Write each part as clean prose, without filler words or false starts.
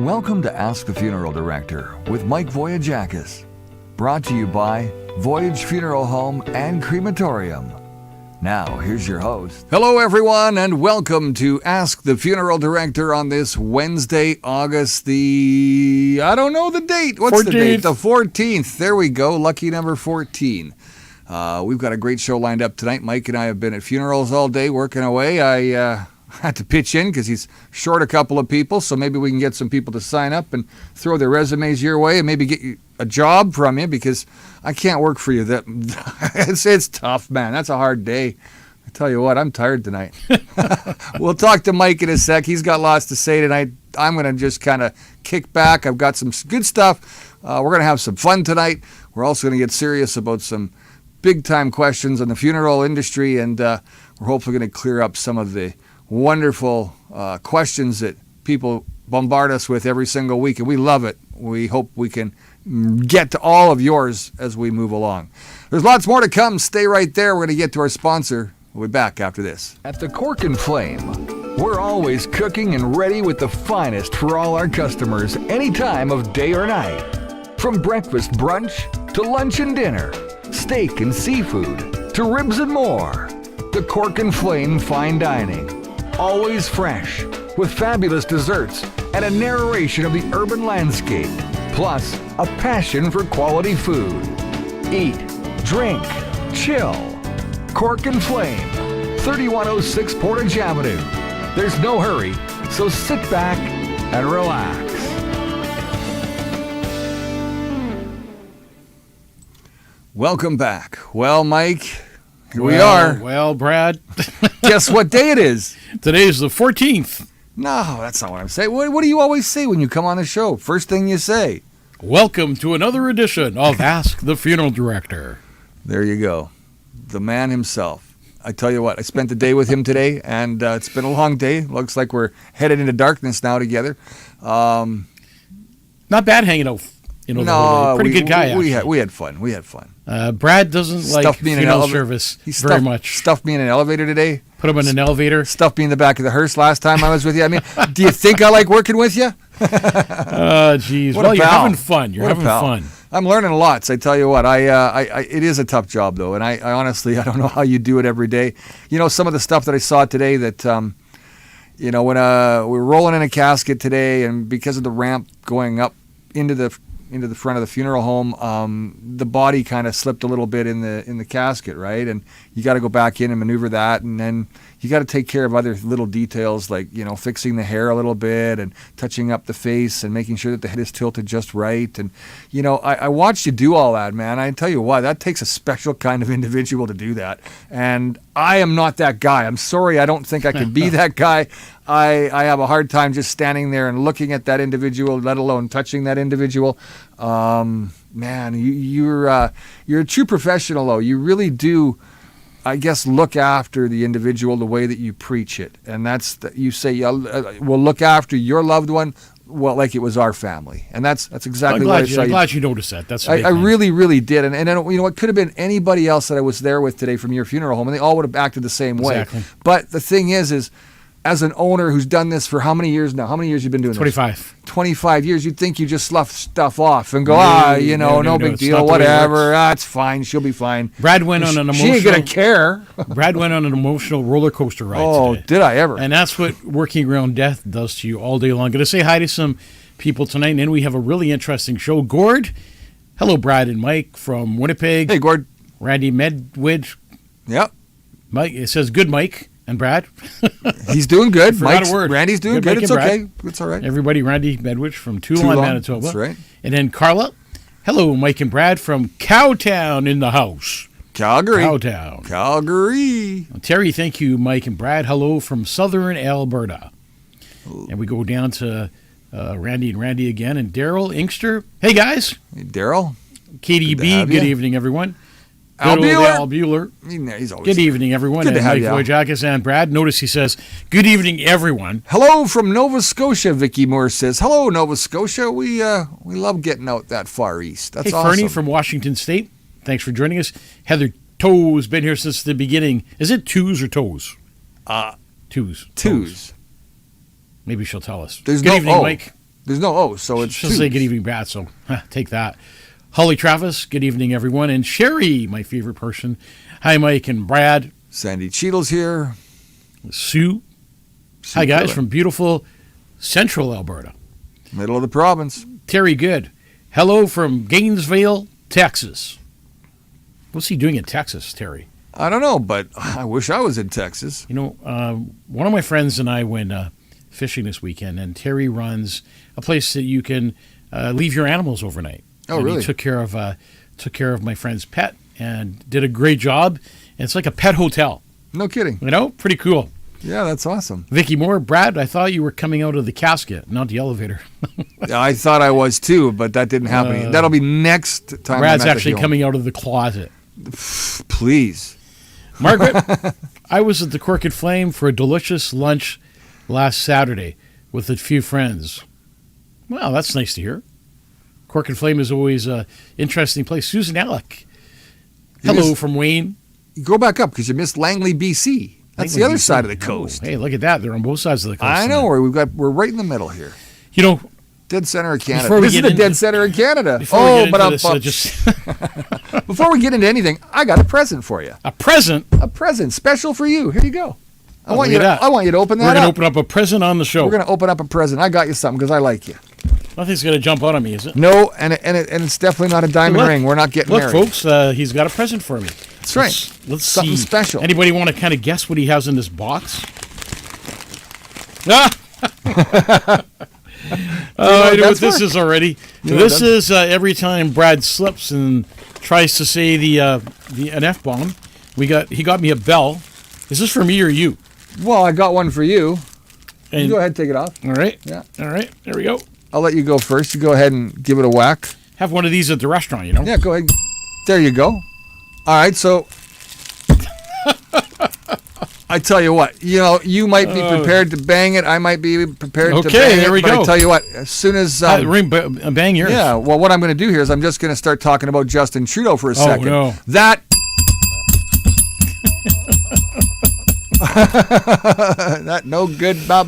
Welcome to Ask the Funeral Director with Mike Voyajakis. Brought to you by Voyage Funeral Home and Crematorium. Now, here's your host. Hello, everyone, and welcome to Ask the Funeral Director on this Wednesday, August I don't know the date. What's 14th. The date? The 14th. There we go. Lucky number 14. We've got a great show lined up tonight. Mike and I have been at funerals all day working away. I had to pitch in because he's short a couple of people, so maybe we can get some people to sign up and throw their resumes your way and maybe get you a job from you, because I can't work for you. It's tough, man. That's a hard day. I tell you what, I'm tired tonight. We'll talk to Mike in a sec. He's got lots to say tonight. I'm going to just kind of kick back. I've got some good stuff. We're going to have some fun tonight. We're also going to get serious about some big-time questions on the funeral industry, and we're hopefully going to clear up some of the wonderful questions that people bombard us with every single week, and we love it. We hope we can get to all of yours as we move along. There's lots more to come. Stay right there. We're going to get to our sponsor. We'll be back after this. At the Cork and Flame, we're always cooking and ready with the finest for all our customers, any time of day or night. From breakfast, brunch, to lunch and dinner, steak and seafood, to ribs and more. The Cork and Flame Fine Dining. Always fresh, with fabulous desserts and a narration of the urban landscape, plus a passion for quality food. Eat, drink, chill. Cork and Flame, 3106 Portage Avenue. There's no hurry, so sit back and relax. Welcome back. Well, Mike, here we are. Well, Brad. Guess what day it is? Today's the 14th. No, that's not what I'm saying. What do you always say when you come on the show? First thing you say. Welcome to another edition of Ask the Funeral Director. There you go. The man himself. I tell you what, I spent the day with him today, and it's been a long day. Looks like we're headed into darkness now together. Not bad hanging out. No, pretty good guy. We had fun. Brad doesn't like funeral service very much. Stuffed me in an elevator today. Put him in an elevator. Stuffed me in the back of the hearse last time I was with you. I mean, do you think I like working with you? Jeez. Well, you're having fun. You're having fun. I'm learning lots. I tell you what, it is a tough job though, and I honestly I don't know how you do it every day. You know, some of the stuff that I saw today that, when we were rolling in a casket today, and because of the ramp going up into the front of the funeral home, the body kind of slipped a little bit in the casket, right? And you got to go back in and maneuver that, and then you got to take care of other little details like, fixing the hair a little bit and touching up the face and making sure that the head is tilted just right. And, I watched you do all that, man. I tell you what, that takes a special kind of individual to do that. And I am not that guy. I'm sorry, I don't think I can be that guy. I have a hard time just standing there and looking at that individual, let alone touching that individual. Man, you're a true professional, though. You really do, I guess, look after the individual the way that you preach it. And you say, we'll look after your loved one, well, like it was our family. And that's exactly what I saw. I'm glad you noticed that. That's I really, really did. And it could have been anybody else that I was there with today from your funeral home, and they all would have acted the same way. Exactly. But the thing is as an owner who's done this for how many years now? How many years you been doing 25. this? 25 years. You'd think you just slough stuff off and go, no big deal, whatever. It's fine. She'll be fine. Brad went on an emotional... She ain't going to care. Brad went on an emotional roller coaster ride today. Did I ever? And that's what working around death does to you all day long. Going to say hi to some people tonight, and then we have a really interesting show. Gord, hello, Brad and Mike from Winnipeg. Hey, Gord. Randy Medwidge. Yep. Mike, it says good Mike. And Brad? He's doing good. Randy's doing good. It's okay. It's all right. Everybody, Randy Medwidge from Toulon, Manitoba. That's right. And then Carla. Hello, Mike and Brad from Cowtown in the house. Calgary. Cowtown. Calgary. Terry, thank you, Mike and Brad. Hello from southern Alberta. And we go down to Randy and Randy again. And Daryl Inkster. Hey, guys. Hey, Daryl. KDB, good evening, everyone. Al Bueller. He's always good evening, everyone. Good to have Mike Voyajakis and Brad. Notice he says, good evening, everyone. Hello from Nova Scotia, Vicky Moore says. Hello, Nova Scotia. We love getting out that far east. That's awesome. Fernie from Washington State. Thanks for joining us. Heather Toe's been here since the beginning. Is it twos or toes? Twos. Maybe she'll tell us. There's Good evening, Mike. There's no O, so it's She'll say good evening, Brad, so take that. Holly Travis, good evening, everyone. And Sherry, my favorite person. Hi, Mike and Brad. Sandy Cheadle's here. Sue. Hi, guys, from beautiful central Alberta. Middle of the province. Terry Good. Hello from Gainesville, Texas. What's he doing in Texas, Terry? I don't know, but I wish I was in Texas. You know, one of my friends and I went fishing this weekend, and Terry runs a place that you can leave your animals overnight. Oh, and really? He took care of my friend's pet and did a great job. And it's like a pet hotel. No kidding. You know, pretty cool. Yeah, that's awesome. Vicky Moore, Brad, I thought you were coming out of the casket, not the elevator. I thought I was too, but that didn't happen. That'll be next time. Brad's I'm at the actually film. coming out of the closet. Please. Margaret, I was at the Crooked Flame for a delicious lunch last Saturday with a few friends. Well, that's nice to hear. Crooked Flame is always an interesting place. Susan Alec. Hello from Wayne. Go back up because you missed Langley, BC. That's the other side of the coast. Oh, hey, look at that. They're on both sides of the coast. I know. We're right in the middle here. You know, dead center of Canada. This is the dead center of Canada. Before we get into anything, I got a present for you. A present? A present special for you. Here you go. I want you to open that up. We're going to open up a present on the show. We're going to open up a present. I got you something because I like you. Nothing's going to jump out on me, is it? No, and it's definitely not a diamond ring. We're not getting married. Look, folks, he's got a present for me. That's right. Let's something see. Special. Anybody want to kind of guess what he has in this box? Ah! I know what this is already. This is every time Brad slips and tries to say an F-bomb. He got me a bell. Is this for me or you? Well, I got one for you. And you go ahead, take it off. All right. Yeah. All right. There we go. I'll let you go first. You go ahead and give it a whack. Have one of these at the restaurant, you know? Yeah, go ahead. There you go. All right, so I tell you what, you might be prepared to bang it. I might be prepared to bang it. Okay, there we go. But I tell you what, as soon as... bang yours. Yeah, well, what I'm going to do here is I'm just going to start talking about Justin Trudeau for a second. No. That no good. I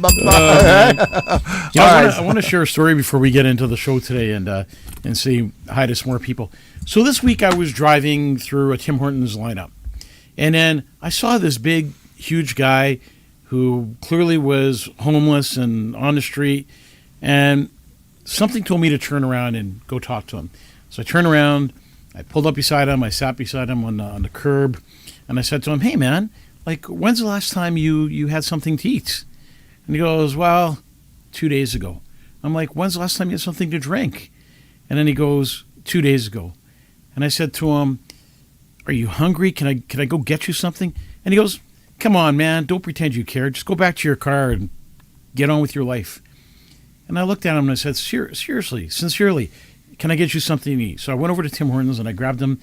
want to share a story before we get into the show today and say hi to some more people. So this week I was driving through a Tim Hortons lineup, and then I saw this big, huge guy who clearly was homeless and on the street, and something told me to turn around and go talk to him. So I turned around, I pulled up beside him, I sat beside him on the curb, and I said to him, "Hey man, like, when's the last time you had something to eat?" And he goes, "Well, 2 days ago." I'm like, "When's the last time you had something to drink?" And then he goes, 2 days ago. And I said to him, "Are you hungry? Can I go get you something?" And he goes, "Come on, man, don't pretend you care. Just go back to your car and get on with your life." And I looked at him and I said, seriously, sincerely, can I get you something to eat? So I went over to Tim Hortons and I grabbed him,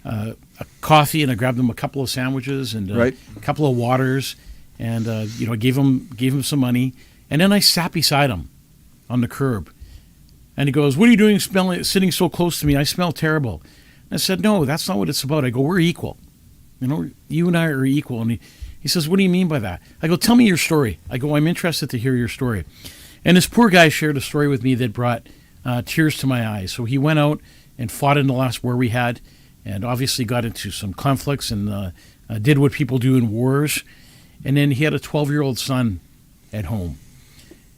a coffee, and I grabbed him a couple of sandwiches and a couple of waters, and gave him some money, and then I sat beside him on the curb, and he goes, "What are you doing sitting so close to me? I smell terrible." And I said, "No, that's not what it's about." I go, "We're equal. You and I are equal." And he says, "What do you mean by that?" I go, "Tell me your story." I go, "I'm interested to hear your story." And this poor guy shared a story with me that brought tears to my eyes. So he went out and fought in the last war we had, and obviously got into some conflicts and did what people do in wars. And then he had a 12-year-old son at home.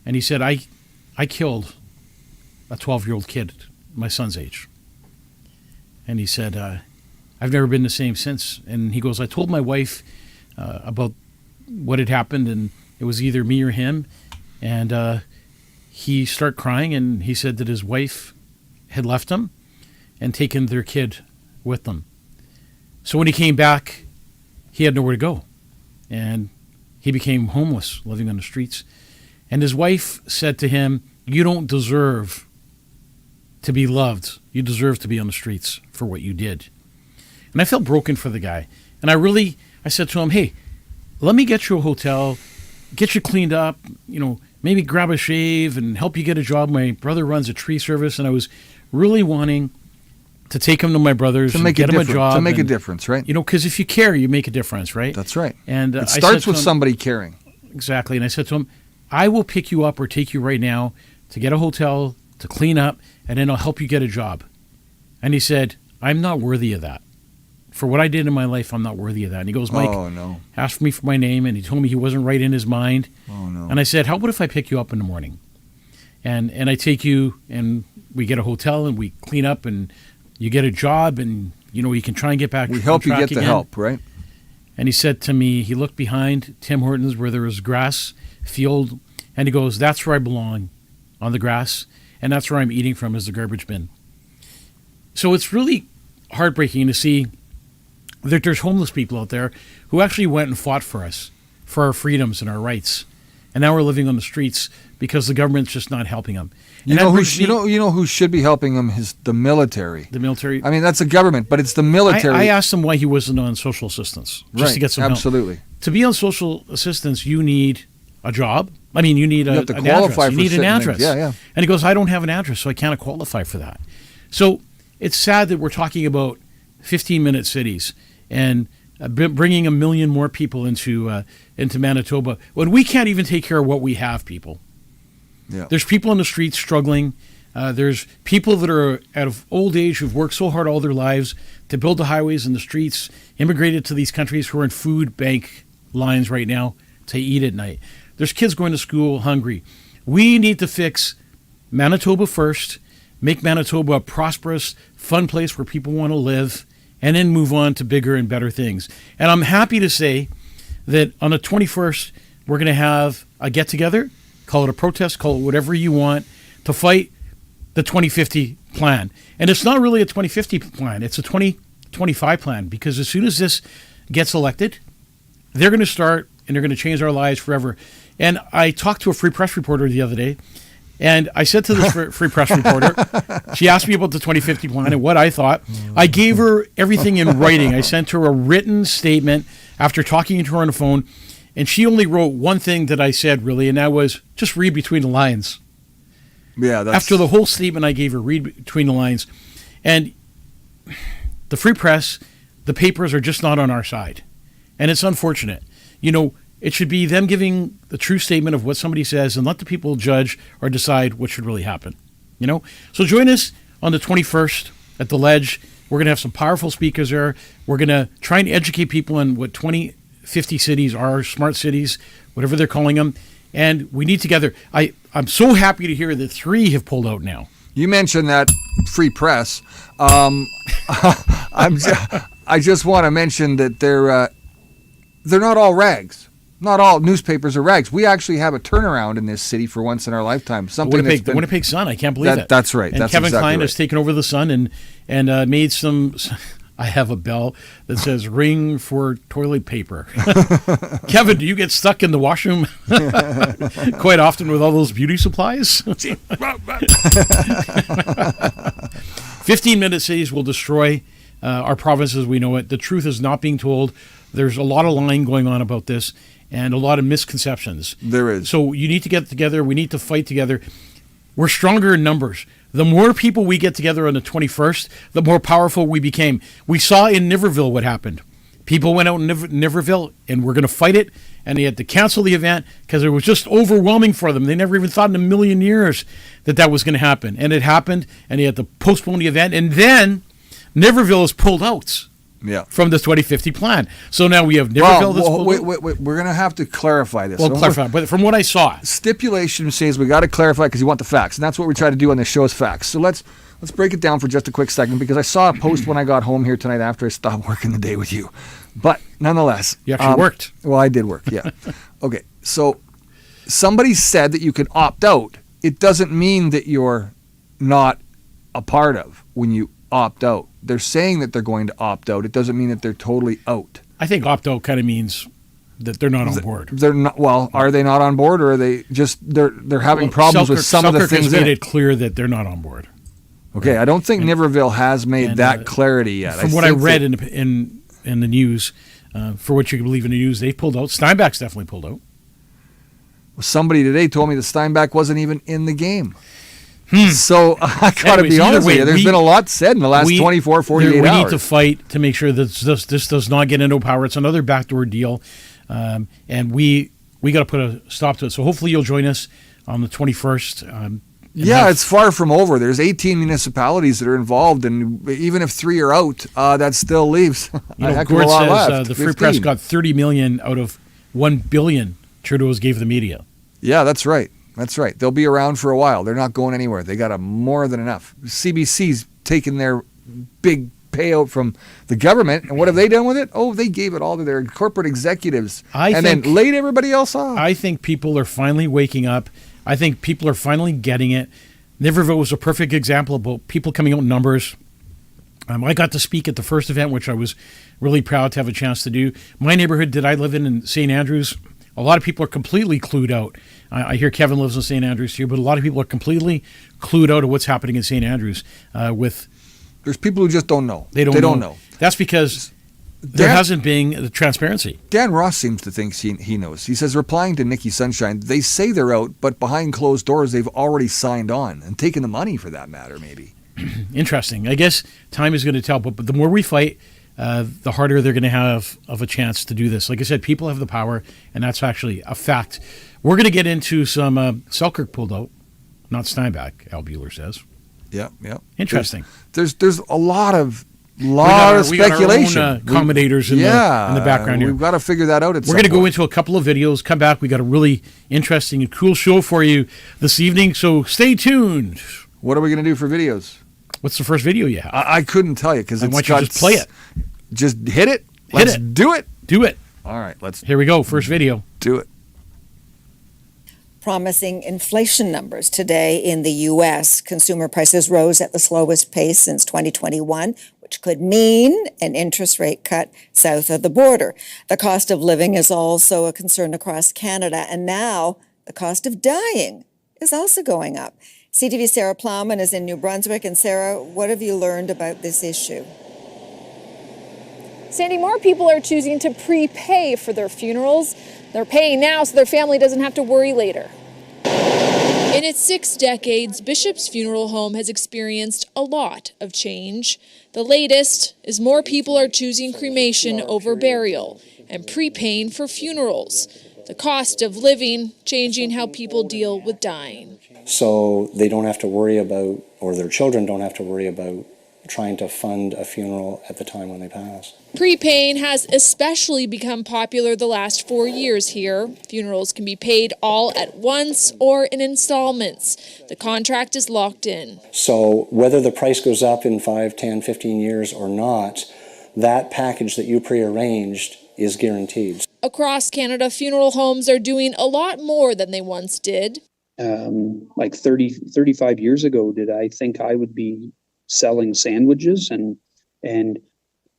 And he said, I killed a 12-year-old kid, my son's age. And he said, I've never been the same since. And he goes, I told my wife about what had happened, and it was either me or him. And he started crying, and he said that his wife had left him and taken their kid with them. So when he came back, he had nowhere to go, and he became homeless, living on the streets. And his wife said to him, "You don't deserve to be loved. You deserve to be on the streets for what you did." And I felt broken for the guy. And I said to him, "Hey, let me get you a hotel, get you cleaned up, maybe grab a shave and help you get a job. My brother runs a tree service," and I was really wanting to take him to my brother's and get him a job. To make a difference, right? Because if you care, you make a difference, right? That's right. And it starts with somebody caring. Exactly. And I said to him, "I will pick you up or take you right now to get a hotel, to clean up, and then I'll help you get a job. And he said, I'm not worthy of that. For what I did in my life, I'm not worthy of that. And he goes, Mike, asked me for my name, and he told me he wasn't right in his mind. Oh, no. And I said, how about if I pick you up in the morning? And I take you, and we get a hotel, and we clean up, and you get a job, and, you can try and get back. We help you get the help, right? And he said to me, he looked behind Tim Hortons where there was grass, field, and he goes, that's where I belong, on the grass, and that's where I'm eating from, is the garbage bin. So it's really heartbreaking to see that there's homeless people out there who actually went and fought for us, for our freedoms and our rights. And now we're living on the streets because the government's just not helping them. You know who should be helping them is the military. The military. I mean, that's the government, but it's the military. I asked him why he wasn't on social assistance, just to get some help. Absolutely. To be on social assistance, you need a job. I mean, you need you have to qualify an address. You need an address. Things. Yeah. And he goes, I don't have an address, so I can't qualify for that. So it's sad that we're talking about 15-minute cities and bringing 1 million more people into Manitoba when we can't even take care of what we have, people. Yeah. There's people on the streets struggling. There's people that are out of old age who've worked so hard all their lives to build the highways and the streets, immigrated to these countries who are in food bank lines right now to eat at night. There's kids going to school hungry. We need to fix Manitoba first, make Manitoba a prosperous, fun place where people want to live, and then move on to bigger and better things. And I'm happy to say that on the 21st, we're going to have a get-together, call it a protest, call it whatever you want, to fight the 2050 plan. And it's not really a 2050 plan, it's a 2025 plan, because as soon as this gets elected, they're going to start and they're going to change our lives forever. And I talked to a Free Press reporter the other day, and I said to this Free Press reporter, she asked me about the 2050 plan and what I thought. I gave her everything in writing. I sent her a written statement after talking to her on the phone, and she only wrote one thing that I said, really, and that was just read between the lines. Yeah. After the whole statement I gave her, read between the lines. And the Free Press, the papers are just not on our side. And it's unfortunate. It should be them giving the true statement of what somebody says and let the people judge or decide what should really happen. So join us on the 21st at the Ledge. We're going to have some powerful speakers there. We're going to try and educate people on what 2050 cities are, smart cities, whatever they're calling them. And we need together. I'm so happy to hear that 3 have pulled out now. You mentioned that Free Press. I just want to mention that they're not all rags. Not all newspapers are rags. We actually have a turnaround in this city for once in our lifetime. The Winnipeg Sun. I can't believe it. That's right. And that's Kevin exactly Klein right. has taken over the Sun and made some. I have a bell that says "Ring for toilet paper." Kevin, do you get stuck in the washroom quite often with all those beauty supplies? 15-minute cities will destroy our province as we know it. The truth is not being told. There's a lot of lying going on about this and a lot of misconceptions. There is. So you need to get together. We need to fight together. We're stronger in numbers. The more people we get together on the 21st, the more powerful we became. We saw in Niverville what happened. People went out in Niverville, and we're going to fight it, and they had to cancel the event because it was just overwhelming for them. They never even thought in a million years that was going to happen. And it happened, and they had to postpone the event. And then Niverville is pulled out. Yeah. From the 2050 plan. So now we have Niverville. Wait. We're going to have to clarify this. Well, clarify. But from what I saw, stipulation says we got to clarify because you want the facts, and that's what we try to do on this show is facts. So let's break it down for just a quick second because I saw a post when I got home here tonight after I stopped working the day with you. But nonetheless, you actually worked. Well, I did work. Yeah. Okay. So somebody said that you can opt out. It doesn't mean that you're not a part of when you opt out. They're saying that they're going to opt out. It doesn't mean that they're totally out. I think opt out kind of means that they're not on board. They're not. Well, are they not on board, or are they just they're having problems with some of the things? Selkirk has made it clear that they're not on board. Okay, I don't think Niverville has made that clarity yet. From what I read in the news, for what you can believe in the news, they've pulled out. Steinbach's definitely pulled out. Somebody today told me that Steinbach wasn't even in the game. So I got to be honest with you. There's been a lot said in the last 24, 48 hours. We need to fight to make sure that this does not get into power. It's another backdoor deal, and we got to put a stop to it. So hopefully you'll join us on the 21st. Yeah, it's far from over. There's 18 municipalities that are involved, and even if 3 are out, that still leaves a heck of a Gord lot says left. the Free 15. Press got 30 million out of 1 billion Trudeau's gave the media. Yeah, that's right. That's right. They'll be around for a while. They're not going anywhere. They got more than enough. CBC's taken their big payout from the government, and what have they done with it? Oh, they gave it all to their corporate executives then laid everybody else off. I think people are finally waking up. I think people are finally getting it. Niverville was a perfect example about people coming out in numbers. I got to speak at the first event, which I was really proud to have a chance to do. My neighborhood that I live in St. Andrews, a lot of people are completely clued out. I hear Kevin lives in St. Andrews too, but a lot of people are completely clued out of what's happening in St. Andrews. There's people who just don't know. They don't know. That's because there hasn't been the transparency. Dan Ross seems to think he knows. He says, replying to Nikki Sunshine, they say they're out, but behind closed doors, they've already signed on and taken the money for that matter, maybe. Interesting. I guess time is going to tell, but the more we fight, the harder they're going to have of a chance to do this. Like I said, people have the power, and that's actually a fact. We're going to get into some Selkirk pulled out, not Steinbach, Al Bueller says. Yeah. Interesting. There's a lot of speculation. We got our own accommodators in the background here. We've got to figure that out. We're going to go into a couple of videos, come back. We got a really interesting and cool show for you this evening, so stay tuned. What are we going to do for videos? What's the first video you have? I couldn't tell you because I want you to just play it. Just hit it. Let's do it. Do it. All right. Here we go. First video. Do it. Promising inflation numbers today in the U.S. Consumer prices rose at the slowest pace since 2021, which could mean an interest rate cut south of the border. The cost of living is also a concern across Canada, and now the cost of dying is also going up. CTV's Sarah Plowman is in New Brunswick. And Sarah, what have you learned about this issue? Sandy, more people are choosing to prepay for their funerals. They're paying now so their family doesn't have to worry later. In its 6 decades, Bishop's Funeral Home has experienced a lot of change. The latest is more people are choosing cremation over burial and prepaying for funerals. The cost of living changing how people deal with dying. So they don't have to worry about, or their children don't have to worry about, trying to fund a funeral at the time when they pass. Prepaying has especially become popular the last 4 years here. Funerals can be paid all at once or in installments. The contract is locked in. So whether the price goes up in 5, 10, 15 years or not, that package that you prearranged is guaranteed. Across Canada, funeral homes are doing a lot more than they once did. Like 35 years ago, did I think I would be selling sandwiches and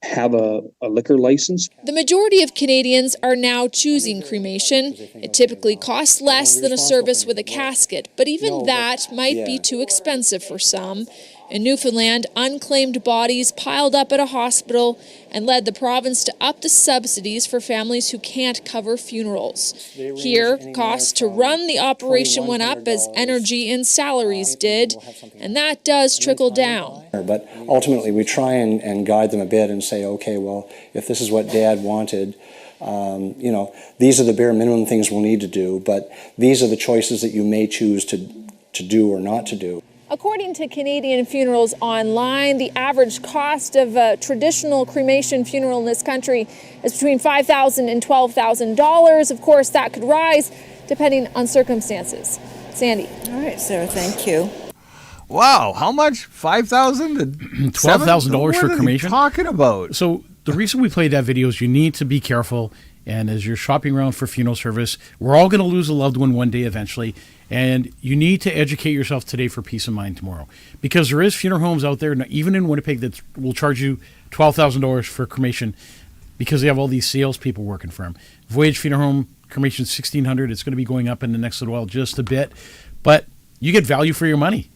have a liquor license? The majority of Canadians are now choosing cremation. It typically costs less than a service with a casket, but even that might be too expensive for some. In Newfoundland, unclaimed bodies piled up at a hospital and led the province to up the subsidies for families who can't cover funerals. Here, costs to run the operation went up as energy and salaries did, and that does trickle down. But ultimately, we try and guide them a bit and say, okay, well, if this is what Dad wanted, these are the bare minimum things we'll need to do, but these are the choices that you may choose to do or not to do. According to Canadian Funerals Online, the average cost of a traditional cremation funeral in this country is between $5,000 and $12,000. Of course, that could rise depending on circumstances. Sandy. All right, Sarah, thank you. Wow, how much? $5,000 to $12,000 for cremation? What are you talking about? So the reason we played that video is you need to be careful. And as you're shopping around for funeral service, we're all going to lose a loved one one day eventually. And you need to educate yourself today for peace of mind tomorrow. Because there is funeral homes out there, even in Winnipeg, that will charge you $12,000 for cremation because they have all these salespeople working for them. Voyage Funeral Home, cremation $1,600. It's going to be going up in the next little while just a bit. But you get value for your money.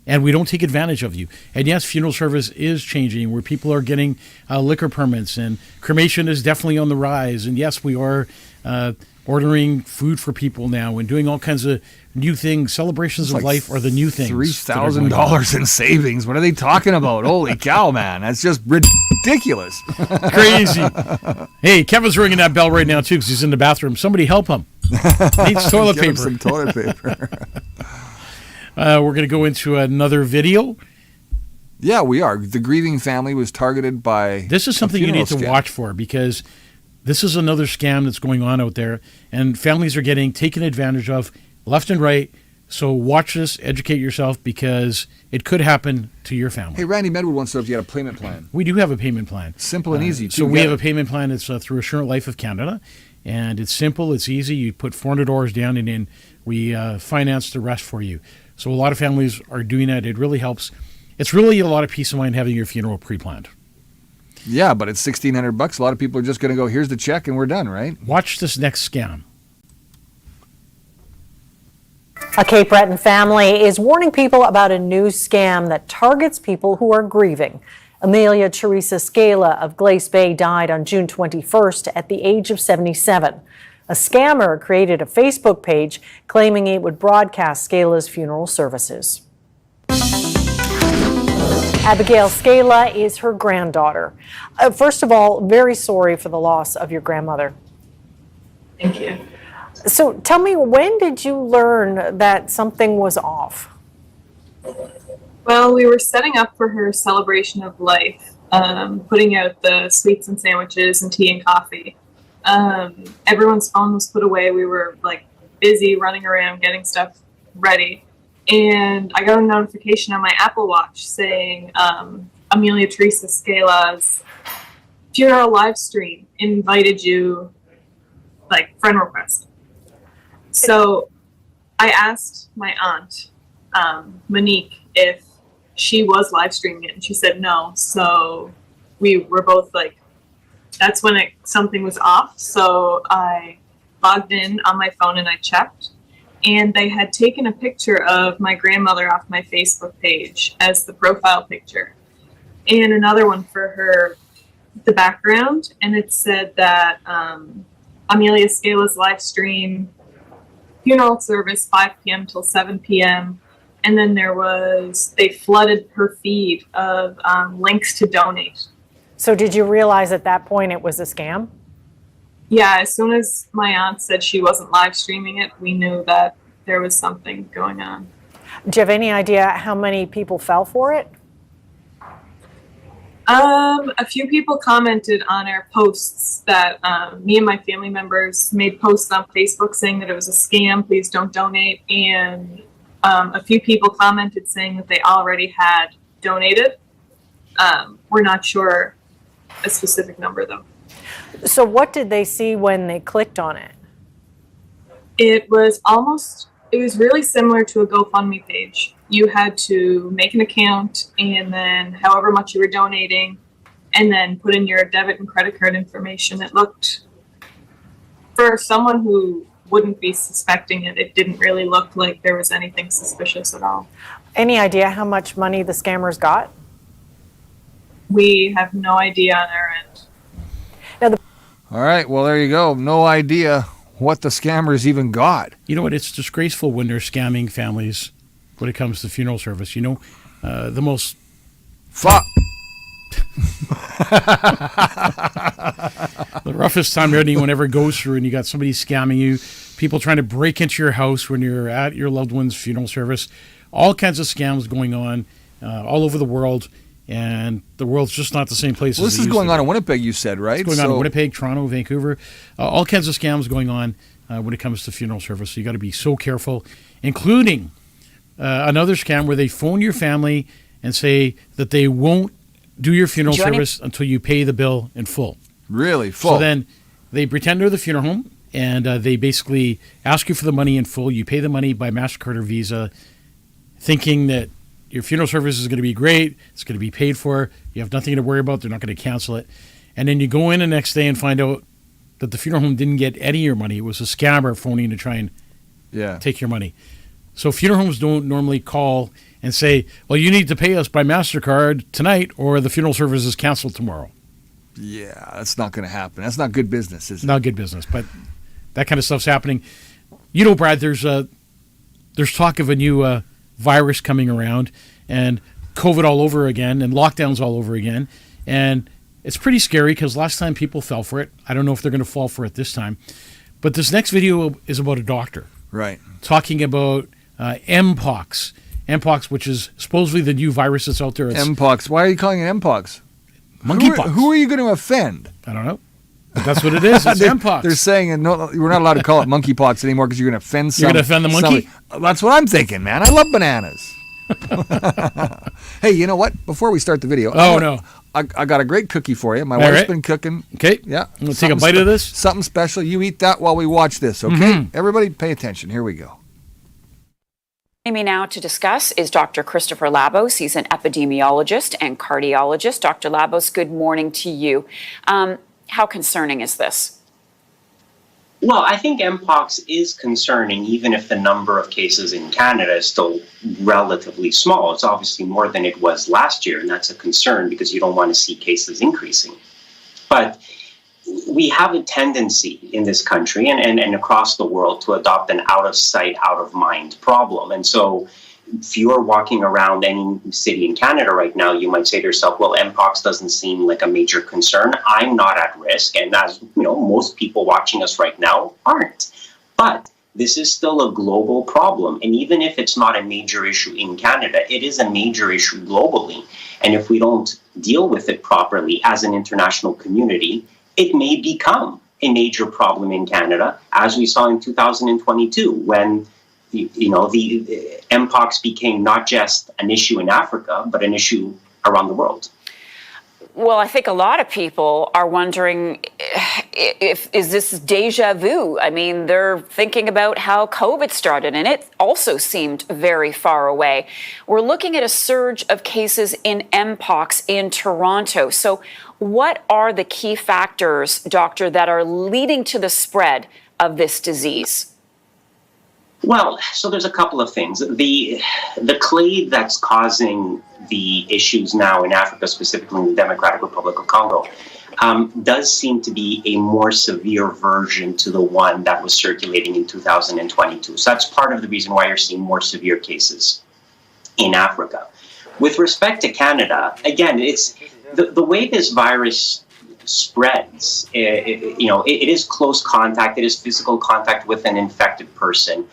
And we don't take advantage of you. And yes, funeral service is changing where people are getting liquor permits, and cremation is definitely on the rise. And yes, we are ordering food for people now and doing all kinds of new things. Celebrations of life are the new things. $3,000 in savings. What are they talking about? Holy cow, man. That's just ridiculous. Crazy. Hey, Kevin's ringing that bell right now, too, because he's in the bathroom. Somebody help him. Needs toilet paper. Some toilet paper. We're going to go into another video. Yeah, we are. The grieving family was targeted by. This is something you need to scam. watch for, because this is another scam that's going on out there, and families are getting taken advantage of left and right. So watch this, educate yourself, because it could happen to your family. Hey, Randy Medwood wants to know if you had a payment plan. We do have a payment plan. Simple and easy. So we have a payment plan that's through Assurant Life of Canada, and it's simple, it's easy. You put $400 down, and then we finance the rest for you. So a lot of families are doing that. It really helps. It's really a lot of peace of mind having your funeral pre-planned. Yeah, but it's $1,600. A lot of people are just going to go, here's the check, and we're done, right? Watch this next scam. A Cape Breton family is warning people about a new scam that targets people who are grieving. Amelia Teresa Scala of Glace Bay died on June 21st at the age of 77. A scammer created a Facebook page claiming it would broadcast Scala's funeral services. Abigail Scala is her granddaughter. First of all, very sorry for the loss of your grandmother. Thank you. So tell me, when did you learn that something was off? Well, we were setting up for her celebration of life, putting out the sweets and sandwiches and tea and coffee. Everyone's phone was put away. We were busy running around getting stuff ready. And I got a notification on my Apple Watch saying Amelia Teresa Scala's funeral live stream invited you, friend request. So I asked my aunt, Monique, if she was live streaming it, and she said no. So we were both that's when something was off. So I logged in on my phone and I checked. And they had taken a picture of my grandmother off my Facebook page as the profile picture, and another one for her, the background. And it said that Amelia Scala's live stream funeral service 5 p.m. till 7 p.m. And then they flooded her feed of links to donate. So did you realize at that point it was a scam? Yeah, as soon as my aunt said she wasn't live streaming it, we knew that there was something going on. Do you have any idea how many people fell for it? A few people commented on our posts that me and my family members made posts on Facebook saying that it was a scam, please don't donate. And a few people commented saying that they already had donated. We're not sure a specific number though. So what did they see when they clicked on it? It was really similar to a GoFundMe page. You had to make an account and then however much you were donating, and then put in your debit and credit card information. It looked, for someone who wouldn't be suspecting it, it didn't really look like there was anything suspicious at all. Any idea how much money the scammers got? We have no idea on our end. All right, well, there you go. No idea what the scammers even got. You know what? It's disgraceful when they're scamming families when it comes to funeral service. You know, the most... Fuck. The roughest time anyone ever goes through, and you got somebody scamming you, people trying to break into your house when you're at your loved one's funeral service, all kinds of scams going on all over the world, and the world's just not the same place. Well, this is going on in Winnipeg, you said, right? It's going on in Winnipeg, Toronto, Vancouver, all kinds of scams going on when it comes to funeral service. So you got to be so careful, including another scam where they phone your family and say that they won't do your funeral service until you pay the bill in full. Really? Full? So then they pretend they're the funeral home, and they basically ask you for the money in full. You pay the money by MasterCard or Visa, thinking that your funeral service is going to be great. It's going to be paid for. You have nothing to worry about. They're not going to cancel it. And then you go in the next day and find out that the funeral home didn't get any of your money. It was a scammer phoning to try and take your money. So funeral homes don't normally call and say, well, you need to pay us by MasterCard tonight or the funeral service is canceled tomorrow. Yeah, that's not going to happen. That's not good business, is it? Not good business, but that kind of stuff's happening. You know, Brad, there's talk of a new virus coming around and COVID all over again and lockdowns all over again. And it's pretty scary because last time people fell for it. I don't know if they're going to fall for it this time. But this next video is about a doctor. Right. Talking about Mpox Mpox, which is supposedly the new virus that's out there. It's Mpox. Why are you calling it Mpox? monkeypox. Who are you going to offend? I don't know. But that's what it is. It's Mpox. They're saying no, we're not allowed to call it monkeypox anymore because you're going to offend some. You're going to offend the monkey? That's what I'm thinking, man. I love bananas. Hey, you know what? Before we start the video, I got a great cookie for you. My wife's been cooking. Okay. Yeah. We'll take a bite of this. Something special. You eat that while we watch this, okay? Everybody pay attention. Here we go. Joining me now to discuss is Dr. Christopher Labos. He's an epidemiologist and cardiologist. Dr. Labos, good morning to you. How concerning is this? Well, I think Mpox is concerning, even if the number of cases in Canada is still relatively small. It's obviously more than it was last year, and that's a concern because you don't want to see cases increasing. But we have a tendency in this country and across the world to adopt an out-of-sight, out-of-mind problem. And so if you're walking around any city in Canada right now, you might say to yourself, well, Mpox doesn't seem like a major concern. I'm not at risk. And as you know, most people watching us right now aren't. But this is still a global problem. And even if it's not a major issue in Canada, it is a major issue globally. And if we don't deal with it properly as an international community, it may become a major problem in Canada, as we saw in 2022, when the Mpox became not just an issue in Africa, but an issue around the world. Well, I think a lot of people are wondering is this deja vu? I mean, they're thinking about how COVID started, and it also seemed very far away. We're looking at a surge of cases in Mpox in Toronto. So what are the key factors, doctor, that are leading to the spread of this disease? Well, so there's a couple of things. The clade that's causing the issues now in Africa, specifically in the Democratic Republic of Congo, does seem to be a more severe version to the one that was circulating in 2022. So that's part of the reason why you're seeing more severe cases in Africa. With respect to Canada, again, it's the way this virus spreads. It is close contact. It is physical contact with an infected person.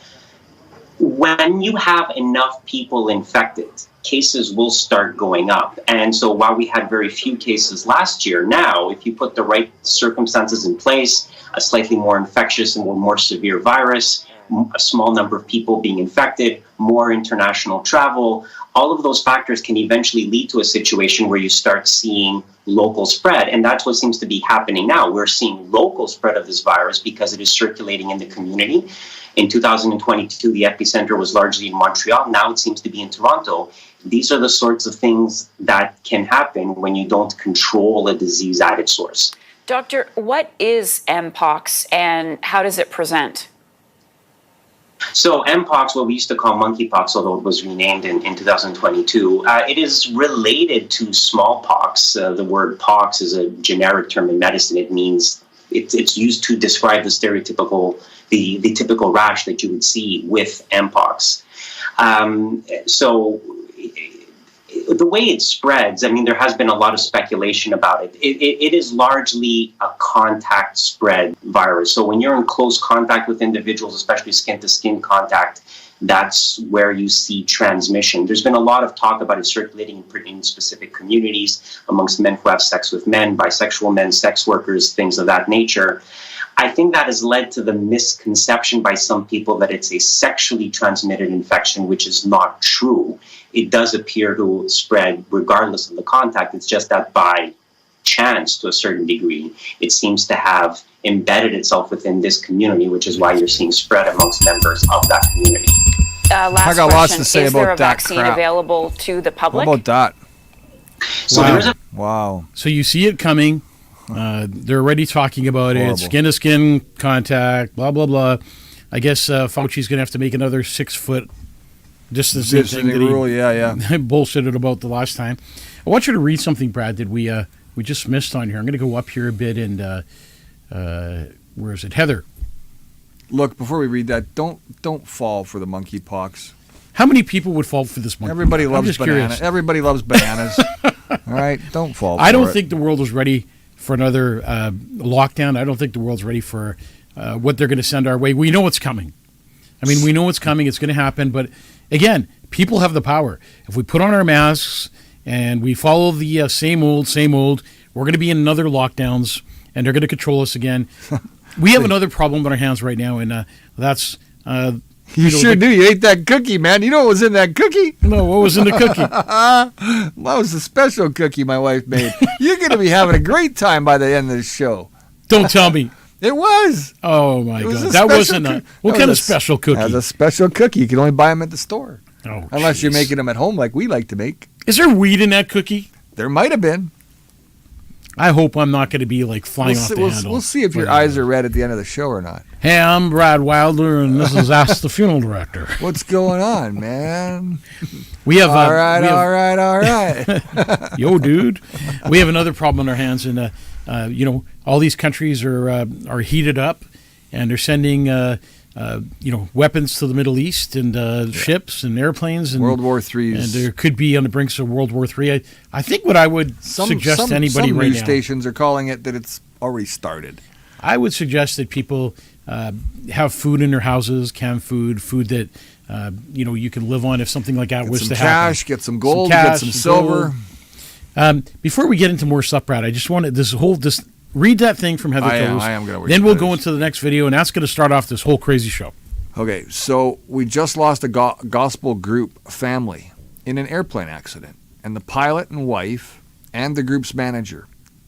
When you have enough people infected, cases will start going up. And so while we had very few cases last year, now if you put the right circumstances in place, a slightly more infectious and more severe virus, a small number of people being infected, more international travel, all of those factors can eventually lead to a situation where you start seeing local spread. And that's what seems to be happening now. We're seeing local spread of this virus because it is circulating in the community. In 2022, the epicenter was largely in Montreal. Now it seems to be in Toronto. These are the sorts of things that can happen when you don't control a disease at its source. Doctor, what is Mpox and how does it present? So Mpox, what we used to call monkeypox, although it was renamed in 2022, it is related to smallpox. The word pox is a generic term in medicine. It means it's used to describe the stereotypical, the typical rash that you would see with Mpox. So the way it spreads, I mean, there has been a lot of speculation about it. It is largely a contact spread virus. So when you're in close contact with individuals, especially skin-to-skin contact, that's where you see transmission. There's been a lot of talk about it circulating in specific communities amongst men who have sex with men, bisexual men, sex workers, things of that nature. I think that has led to the misconception by some people that it's a sexually transmitted infection, which is not true. It does appear to spread regardless of the contact. It's just that by chance, to a certain degree, it seems to have embedded itself within this community, which is why you're seeing spread amongst members of that community. Last got question. lots to say is about there a that vaccine crap. available to the public? What about that? So Wow. there's a Wow. So you see it coming. They're already talking about Horrible. it. Skin-to-skin contact, blah, blah, blah. I guess Fauci's going to have to make another 6 foot distancing thing that rule, yeah. he bullshitted about the last time. I want you to read something, Brad, that we just missed on here. I'm going to go up here a bit and where is it? Heather. Look, before we read that, don't fall for the monkeypox. How many people would fall for this monkey? Everybody I'm loves just bananas. curious. Everybody loves bananas. All right, don't fall for I don't it. think the world is ready for another lockdown. I don't think the world's ready for what they're going to send our way. We know what's coming. I mean, we know what's coming. It's going to happen. But again, people have the power. If we put on our masks and we follow the same old, we're going to be in another lockdowns, and they're going to control us again. We have another problem on our hands right now, and that's... You sure do. You ate that cookie, man. You know what was in that cookie? No, what was in the cookie? That was a special cookie my wife made. You're going to be having a great time by the end of the show. Don't tell me. It was. Oh, my God. That wasn't a... What kind of special cookie? That was a special cookie. You can only buy them at the store. Oh, unless you're making them at home like we like to make. Is there weed in that cookie? There might have been. I hope I'm not going to be like flying off the handle. We'll see if your eyes are red at the end of the show or not. Hey, I'm Brad Wilder, and this is Ask the Funeral Director. What's going on, man? We have all right. Yo, dude, we have another problem on our hands, and all these countries are heated up, and they're sending weapons to the Middle East and ships and airplanes and World War III, and there could be on the brinks of World War III. I think what I would suggest to anybody some right news now, stations are calling it that it's already started. I would suggest that people have food in their houses, canned food that you can live on if something like that was to happen. Get some gold, get some silver. Before we get into more stuff, Brad, I just wanted just read that thing from Heather Toes. I am going to read. Then we'll go into the next video, and that's going to start off this whole crazy show. Okay, so we just lost a gospel group family in an airplane accident, and the pilot and wife and the group's manager,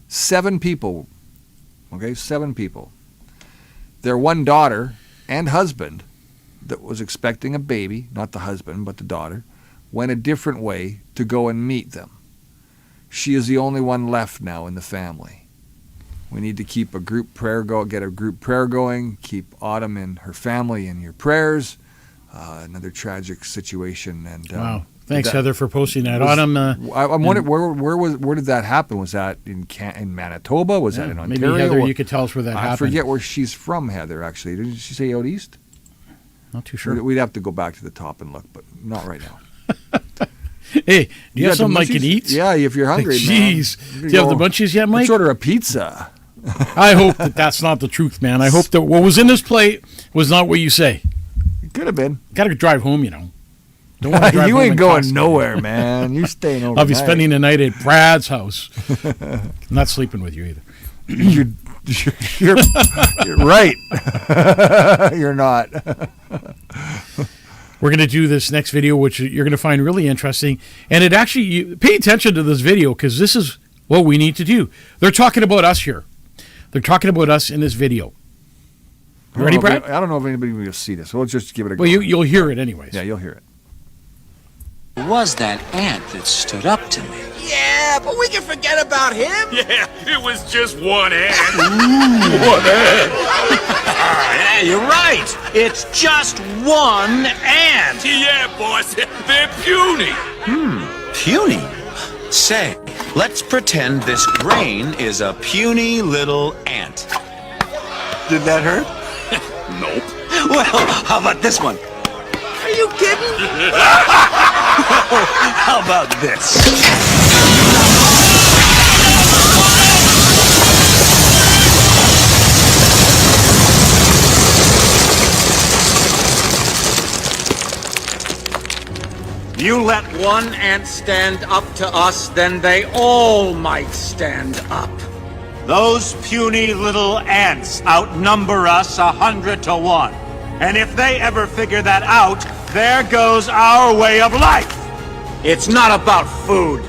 7 people. Okay, 7 people. Their one daughter and husband that was expecting a baby, not the husband, but the daughter, went a different way to go and meet them. She is the only one left now in the family. We need to keep a group prayer get a group prayer going, keep Autumn and her family in your prayers. Another tragic situation. And wow. Thanks, Heather, for posting that. Autumn. I'm wondering where did that happen? Was that in Manitoba? Was that in Ontario? Maybe Heather, you could tell us where that happened. I forget where she's from, Heather. Actually, didn't she say out east? Not too sure. We'd have to go back to the top and look, but not right now. Hey, do you have something I can eat? Yeah, if you're hungry, Jeez. Do you have the munchies yet, Mike? Let's order a pizza. I hope that's not the truth, man. I hope that what was in this plate was not what you say. It could have been. Got to drive home, Don't want to drive you home ain't going nowhere, man. You're staying overnight. I'll be spending the night at Brad's house. I'm not sleeping with you either. You're right. You're not. We're going to do this next video, which you're going to find really interesting. And it actually, pay attention to this video because this is what we need to do. They're talking about us here. They're talking about us in this video. You ready, Brad? I don't know if anybody will see this. We'll just give it a go. Well, you'll hear it anyways. Yeah, you'll hear it. It was that ant that stood up to me. Yeah, but we can forget about him. Yeah, it was just one ant. One ant. Yeah, you're right. It's just one ant. Yeah, boss. They're puny. Puny? Say, let's pretend this grain is a puny little ant. Did that hurt? Nope. Well, how about this one? Are you kidding? How about this? You let one ant stand up to us, then they all might stand up. Those puny little ants outnumber us 100 to 1. And if they ever figure that out, there goes our way of life. It's not about food.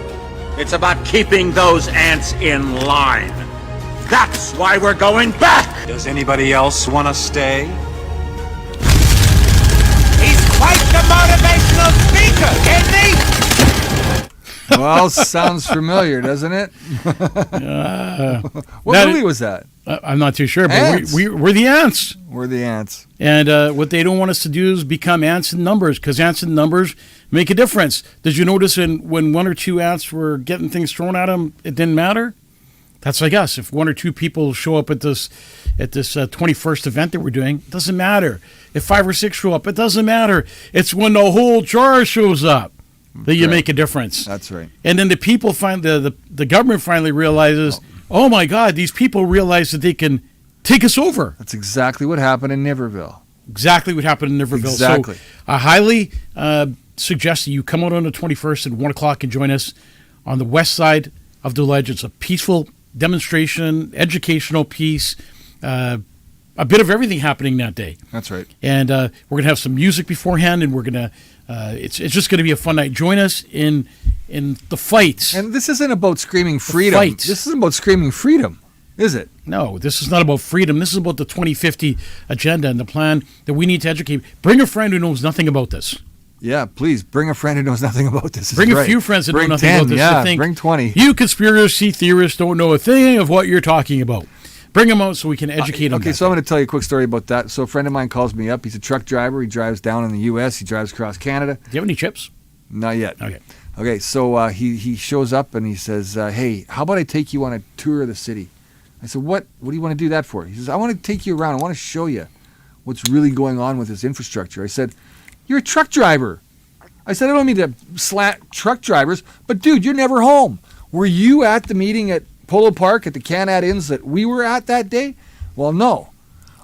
It's about keeping those ants in line. That's why we're going back. Does anybody else want to stay? He's quite the motivational speaker, isn't he? Well, sounds familiar, doesn't it? What movie was that? I'm not too sure, but Ants. we're the ants. We're the ants. And what they don't want us to do is become ants in numbers, because ants in numbers make a difference. Did you notice when 1 or 2 ants were getting things thrown at them, it didn't matter? That's like us. If 1 or 2 people show up at this 21st event that we're doing, it doesn't matter. If 5 or 6 show up, it doesn't matter. It's when the whole jar shows up that you make a difference. That's right. And then the people the government finally realizes, oh my God, these people realize that they can take us over. That's exactly what happened in Niverville. Exactly what happened in Niverville. Exactly. So I highly suggest that you come out on the 21st at 1 o'clock and join us on the west side of the ledge. It's a peaceful demonstration, educational piece, a bit of everything happening that day. That's right. And we're going to have some music beforehand, and we're going to, it's just going to be a fun night. Join us in the fights. And this isn't about screaming freedom. This isn't about screaming freedom, is it? No, this is not about freedom. This is about the 2050 agenda and the plan that we need to educate. Bring a friend who knows nothing about this. Yeah, please bring a friend who knows nothing about this. Bring a few friends that know nothing about this. Yeah, to think, bring 20. You conspiracy theorists don't know a thing of what you're talking about. Bring them out so we can educate them. Okay, so I'm going to tell you a quick story about that. So a friend of mine calls me up. He's a truck driver. He drives down in the U.S. He drives across Canada. Do you have any chips? Not yet. Okay. Okay, so he shows up and he says, hey, how about I take you on a tour of the city? I said, what do you want to do that for? He says, I want to take you around. I want to show you what's really going on with this infrastructure. I said, you're a truck driver. I said, I don't mean to slant truck drivers, but dude, you're never home. Were you at the meeting at Polo Park at the Canad Inns that we were at that day? Well, no.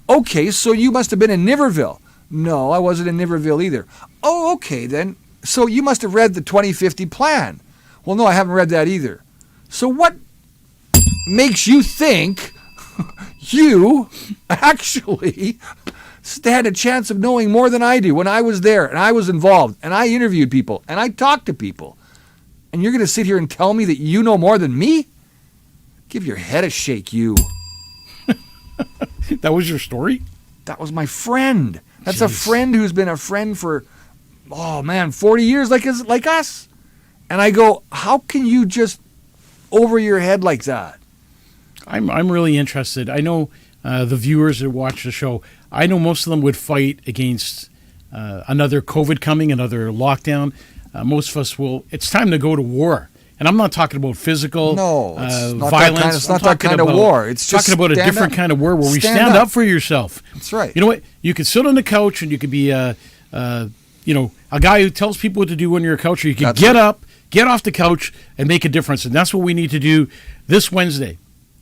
Okay, so you must have been in Niverville. No, I wasn't in Niverville either. Oh, okay then. So you must have read the 2050 plan. Well, no, I haven't read that either. So what makes you think you actually stand a chance of knowing more than I do when I was there and I was involved and I interviewed people and I talked to people? And you're going to sit here and tell me that you know more than me? Give your head a shake, you. That was your story? That was my friend. That's Jeez. a friend who's been a friend for, 40 years like us. And I go, how can you just over your head like that? I'm really interested. I know the viewers that watch the show, I know most of them would fight against another COVID coming, another lockdown. Most of us will. It's time to go to war. And I'm not talking about physical violence. It's not that kind of war. It's just talking about a different kind of war where we stand up for yourself. That's right. You know what? You could sit on the couch and you could be a guy who tells people what to do on your couch, or you can get up, get off the couch, and make a difference. And that's what we need to do this Wednesday.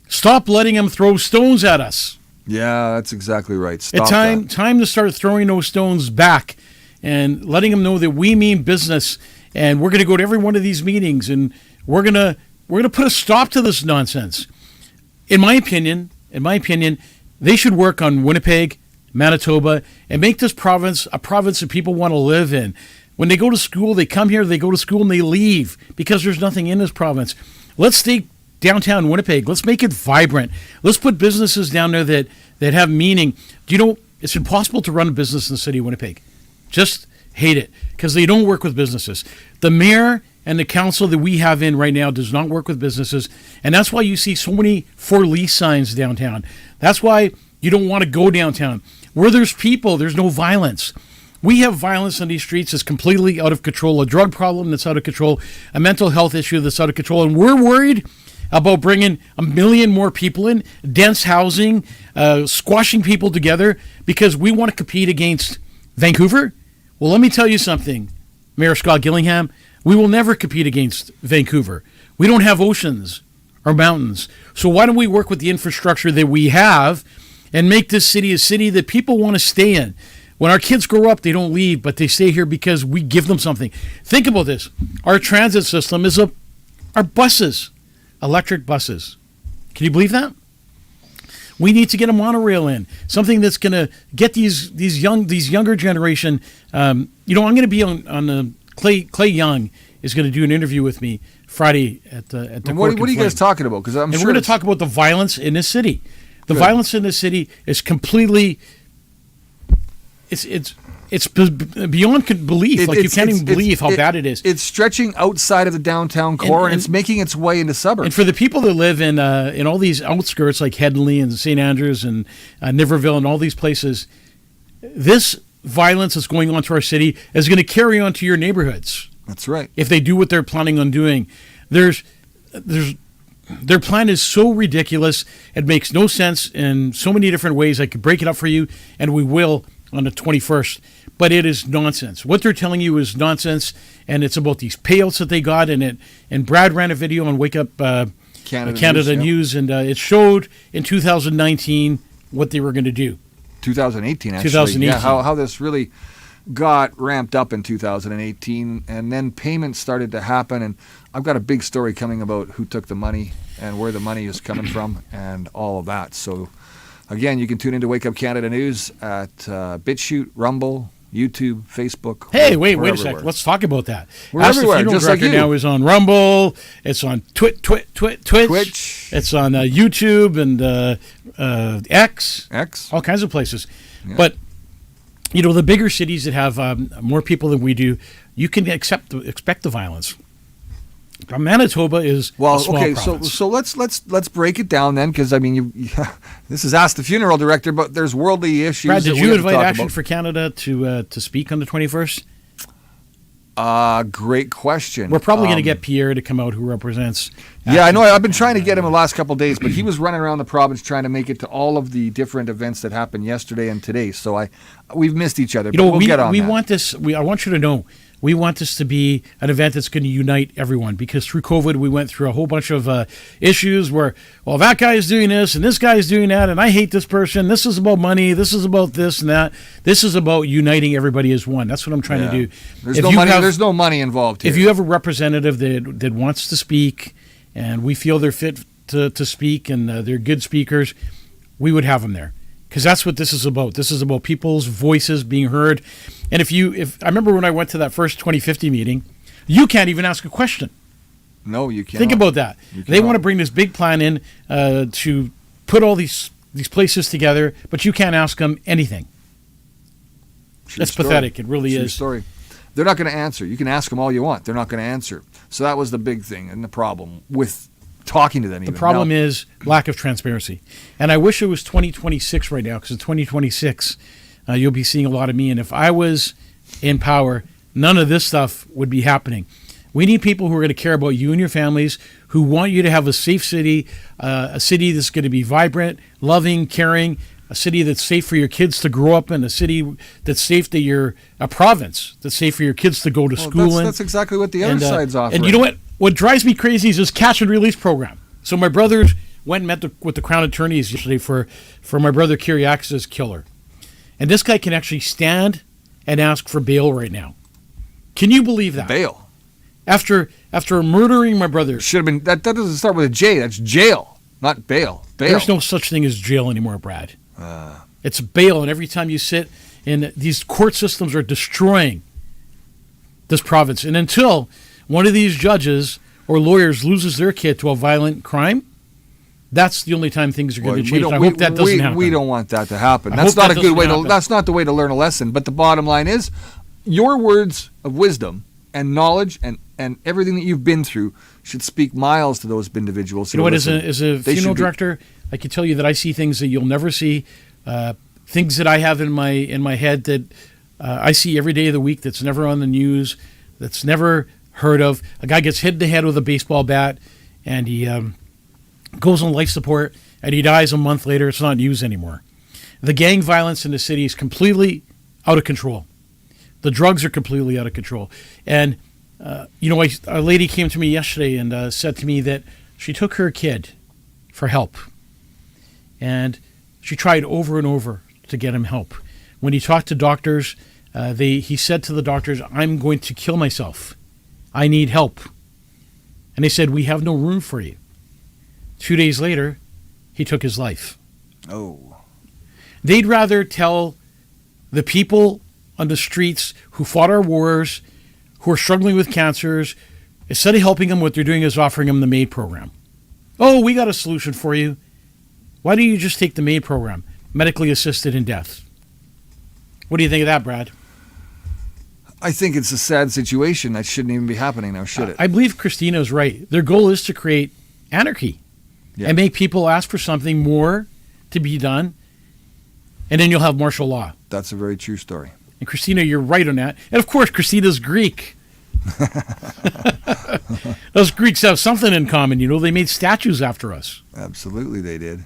Stop letting them throw stones at us. Yeah, that's exactly right. It's time to start throwing those stones back and letting them know that we mean business, and we're going to go to every one of these meetings, and we're going to put a stop to this nonsense. In my opinion, they should work on Winnipeg, Manitoba, and make this province a province that people want to live in. When they go to school, they come here, they go to school, and they leave because there's nothing in this province. Let's stay downtown Winnipeg. Let's make it vibrant. Let's put businesses down there that have meaning. Do you know, it's impossible to run a business in the city of Winnipeg. Just hate it because they don't work with businesses. The mayor and the council that we have in right now does not work with businesses, and that's why you see so many for lease signs downtown. That's why you don't want to go downtown. Where there's people, there's no violence. We have violence on these streets that's completely out of control, a drug problem that's out of control, a mental health issue that's out of control, and we're worried about bringing 1 million more people in, dense housing, squashing people together because we want to compete against Vancouver. Well, let me tell you something, Mayor Scott Gillingham. We will never compete against Vancouver. We don't have oceans or mountains. So why don't we work with the infrastructure that we have and make this city a city that people want to stay in? When our kids grow up, they don't leave, but they stay here because we give them something. Think about this. Our transit system is our buses, electric buses. Can you believe that? We need to get a monorail in, something that's going to get these younger generation. I'm going to be on the Clay Young is going to do an interview with me Friday at the. What are you guys talking about? Because we're going to talk about the violence in this city. The violence in this city is completely. It's beyond belief. You can't even believe how bad it is. It's stretching outside of the downtown core, and it's making its way into suburbs. And for the people that live in all these outskirts like Hedley and St. Andrews and Niverville and all these places, this violence that's going on to our city is going to carry on to your neighborhoods. That's right. If they do what they're planning on doing, their plan is so ridiculous. It makes no sense in so many different ways. I could break it up for you, and we will on the 21st. But it is nonsense. What they're telling you is nonsense, and it's about these payouts that they got. And Brad ran a video on Wake Up Canada News, and it showed in 2019 what they were going to do. 2018, actually. 2018. Yeah, how this really got ramped up in 2018, and then payments started to happen. And I've got a big story coming about who took the money and where the money is coming from and all of that. So, again, you can tune into Wake Up Canada News at BitChute, Rumble, YouTube, Facebook. Hey, wait a everywhere. sec. Let's talk about that. We're Ask everywhere, the Funeral just like Director you. now is on Rumble. It's on Twitch. It's on YouTube and X, all kinds of places. Yeah. But, you know, the bigger cities that have more people than we do, you can expect the violence. Manitoba is a small province. So let's break it down then, because I mean, this is Ask the Funeral Director, but there's worldly issues. Brad, did that we you have to invite talk Action about. for Canada to speak on the 21st? Great question. We're probably going to get Pierre to come out, who represents. Yeah, I know. I've been trying to get him the last couple of days, but he was running around the province trying to make it to all of the different events that happened yesterday and today. So we've missed each other. You but know, we'll get on that. want this. I want you to know, we want this to be an event that's going to unite everyone, because through COVID we went through a whole bunch of issues where, well, that guy is doing this and this guy is doing that, and I hate this person. This is about money. This is about this and that. This is about uniting everybody as one. That's what I'm trying to do. There's no money involved here. If you have a representative that wants to speak, and we feel they're fit to speak and they're good speakers, we would have them there. Because that's what this is about. This is about people's voices being heard. And if I remember when I went to that first 2050 meeting, you can't even ask a question. No, you can't. Think about that. They want to bring this big plan in to put all these places together, but you can't ask them anything. That's pathetic. It really True is. Story. They're not going to answer. You can ask them all you want. They're not going to answer. So that was the big thing and the problem with talking to them. The problem is lack of transparency. And I wish it was 2026 right now, because in 2026, you'll be seeing a lot of me. And if I was in power, none of this stuff would be happening. We need people who are going to care about you and your families, who want you to have a safe city, a city that's going to be vibrant, loving, caring, a city that's safe for your kids to grow up in, a city that's safe a province that's safe for your kids to go to school in. That's exactly what the other side's offering. And you know what? What drives me crazy is this catch and release program. So my brothers went and met with the Crown attorneys yesterday for my brother Kyriakis' killer. And this guy can actually stand and ask for bail right now. Can you believe that? Bail? After murdering my brother. Should have been. That doesn't start with a J. That's jail, not bail. Bail. There's no such thing as jail anymore, Brad. It's bail. And every time you sit in, these court systems are destroying this province. And until one of these judges or lawyers loses their kid to a violent crime, that's the only time things are going to change. I hope that doesn't happen. We don't want that to happen. That's not a good way to. That's not the way to learn a lesson. But the bottom line is, your words of wisdom and knowledge and everything that you've been through should speak miles to those individuals. You know what? As a funeral director, I can tell you that I see things that you'll never see. Things that I have in my head that I see every day of the week. That's never on the news. That's never heard of. A guy gets hit in the head with a baseball bat, and he goes on life support, and he dies a month later. It's not news anymore. The gang violence in the city is completely out of control. The drugs are completely out of control. And, a lady came to me yesterday and said to me that she took her kid for help. And she tried over and over to get him help. When he talked to doctors, he said to the doctors, "I'm going to kill myself. I need help." And they said, "We have no room for you." 2 days later, he took his life. Oh. They'd rather tell the people on the streets who fought our wars, who are struggling with cancers, instead of helping them, what they're doing is offering them the MAID program. "Oh, we got a solution for you. Why don't you just take the MAID program, medically assisted in death?" What do you think of that, Brad? I think it's a sad situation. That shouldn't even be happening now, should it? I believe Christina's right. Their goal is to create anarchy and make people ask for something more to be done, and then you'll have martial law. That's a very true story. And Christina, you're right on that. And of course, Christina's Greek. Those Greeks have something in common. They made statues after us. Absolutely, they did.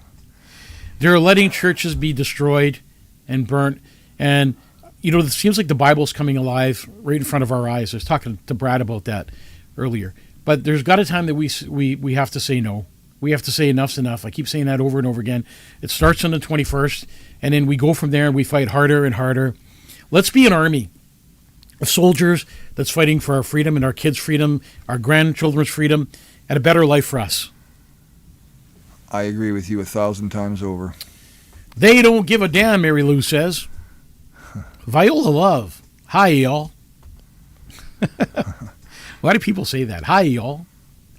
They're letting churches be destroyed and burnt. And, it seems like the Bible's coming alive right in front of our eyes. I was talking to Brad about that earlier. But there's got a time that we have to say no. We have to say enough's enough. I keep saying that over and over again. It starts on the 21st, and then we go from there and we fight harder and harder. Let's be an army. of soldiers that's fighting for our freedom and our kids' freedom, our grandchildren's freedom, and a better life for us. I agree with you 1,000 times over. They don't give a damn, Mary Lou says. Viola Love. Hi, y'all. Why do people say that? Hi, y'all.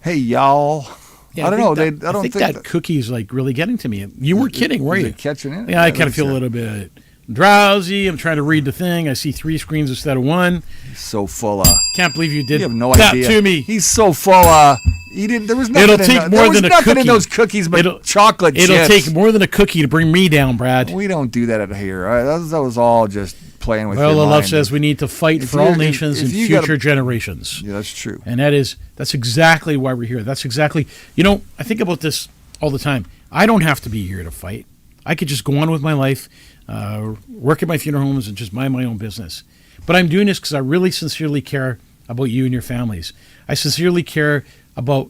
Hey, y'all. Yeah, I don't know. I think that cookie's like really getting to me. You were kidding, were you? Catching it? Yeah, I kind of feel a little bit drowsy. I'm trying to read the thing. I see 3 screens instead of 1. He's so full of. Can't believe you did You have no that idea. to me. He's so full of. He didn't. There was nothing. It'll take more than a cookie. In those cookies, but chocolate It'll chips. take more than a cookie to bring me down, Brad. We don't do that at here. That was all just playing with. Well, your the love mind. says we need to fight If for all you're- nations if and you future gotta- generations. Yeah, that's true. And that's exactly why we're here. That's exactly, I think about this all the time. I don't have to be here to fight. I could just go on with my life, work at my funeral homes and just mind my own business. But I'm doing this because I really sincerely care about you and your families. I sincerely care about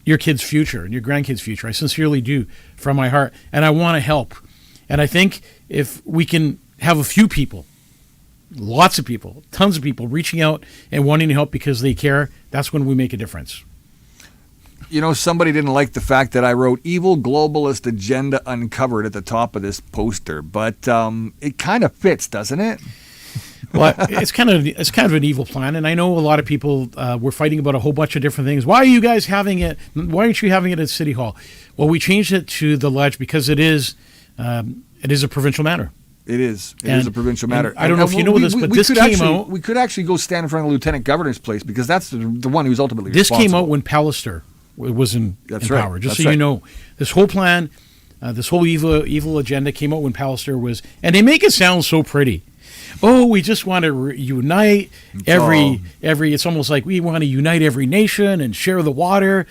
your kids' future and your grandkids' future. I sincerely do from my heart. And I want to help. And I think if we can have a few people, lots of people, tons of people reaching out and wanting to help because they care, that's when we make a difference. Somebody didn't like the fact that I wrote "Evil Globalist Agenda Uncovered" at the top of this poster, but it kind of fits, doesn't it? Well, it's kind of an evil plan, and I know a lot of people were fighting about a whole bunch of different things. Why are you guys having it? Why aren't you having it at City Hall? Well, we changed it to the Ledge because it is a provincial matter. It is. It is a provincial matter. I don't know if you know this, but this came out. We could actually go stand in front of the Lieutenant Governor's place because that's the one who's ultimately This responsible. came out when Pallister was in power. Just That's so right. you know, this whole plan, this whole evil agenda came out when Pallister was, and they make it sound so pretty. Oh, we just want to unite every. It's almost like we want to unite every nation and share the water,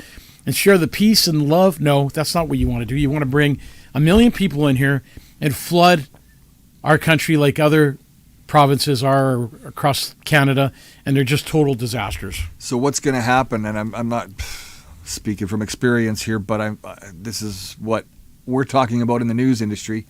and share the peace and love. No, that's not what you want to do. You want to bring 1 million people in here and flood our country like other provinces are across Canada, and they're just total disasters. So what's going to happen? And I'm not speaking from experience here, but this is what we're talking about in the news industry.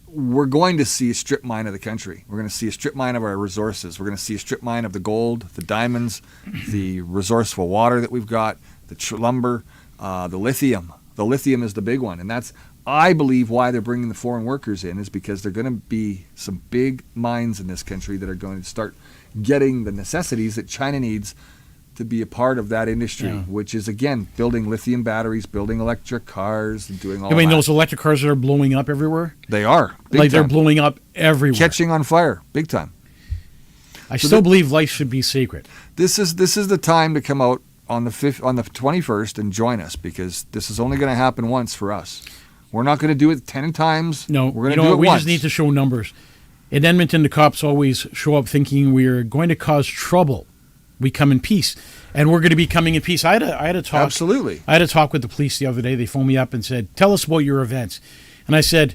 We're going to see a strip mine of the country. We're going to see a strip mine of our resources. We're going to see a strip mine of the gold, the diamonds, the resourceful water that we've got, the lumber, the lithium. The lithium is the big one, and that's, I believe, why they're bringing the foreign workers in, is because they're going to be some big mines in this country that are going to start getting the necessities that China needs to be a part of that industry, which is, again, building lithium batteries, building electric cars, and doing all that. I mean, those electric cars that are blowing up everywhere? They are. They're blowing up everywhere. Catching on fire, big time. I still believe life should be sacred. This is the time to come out on the 21st and join us, because this is only going to happen once for us. We're not going to do it 10 times. No, we're going to do it we once. just need to show numbers. In Edmonton, the cops always show up thinking we are going to cause trouble. We come in peace, and we're going to be coming in peace. I had a talk. Absolutely. I had a talk with the police the other day. They phoned me up and said, "Tell us about your events." And I said,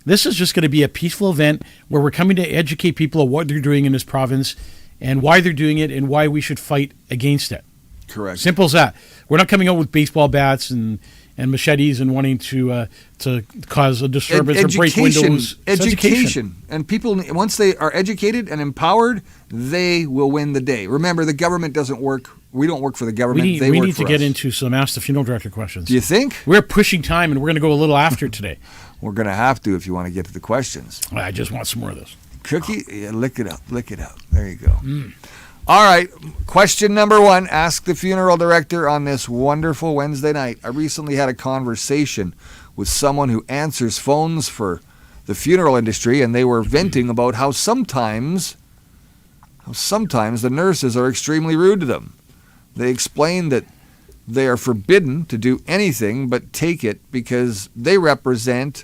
"This is just going to be a peaceful event where we're coming to educate people on what they're doing in this province and why they're doing it and why we should fight against it." Correct. Simple as that. We're not coming out with baseball bats and machetes and wanting to cause a disturbance or break windows. It's Education. And people, once they are educated and empowered, they will win the day. Remember, the government doesn't work. We don't work for the government. We they work need for to get us. into some Ask the Funeral Director questions. Do you think? We're pushing time, and we're going to go a little after today. We're going to have to if you want to get to the questions. I just want some more of this. Cookie? Yeah, lick it up. There you go. All right, question number 1. Ask the Funeral Director on this wonderful Wednesday night. I recently had a conversation with someone who answers phones for the funeral industry, and they were venting about how sometimes the nurses are extremely rude to them. They explain that they are forbidden to do anything but take it because they represent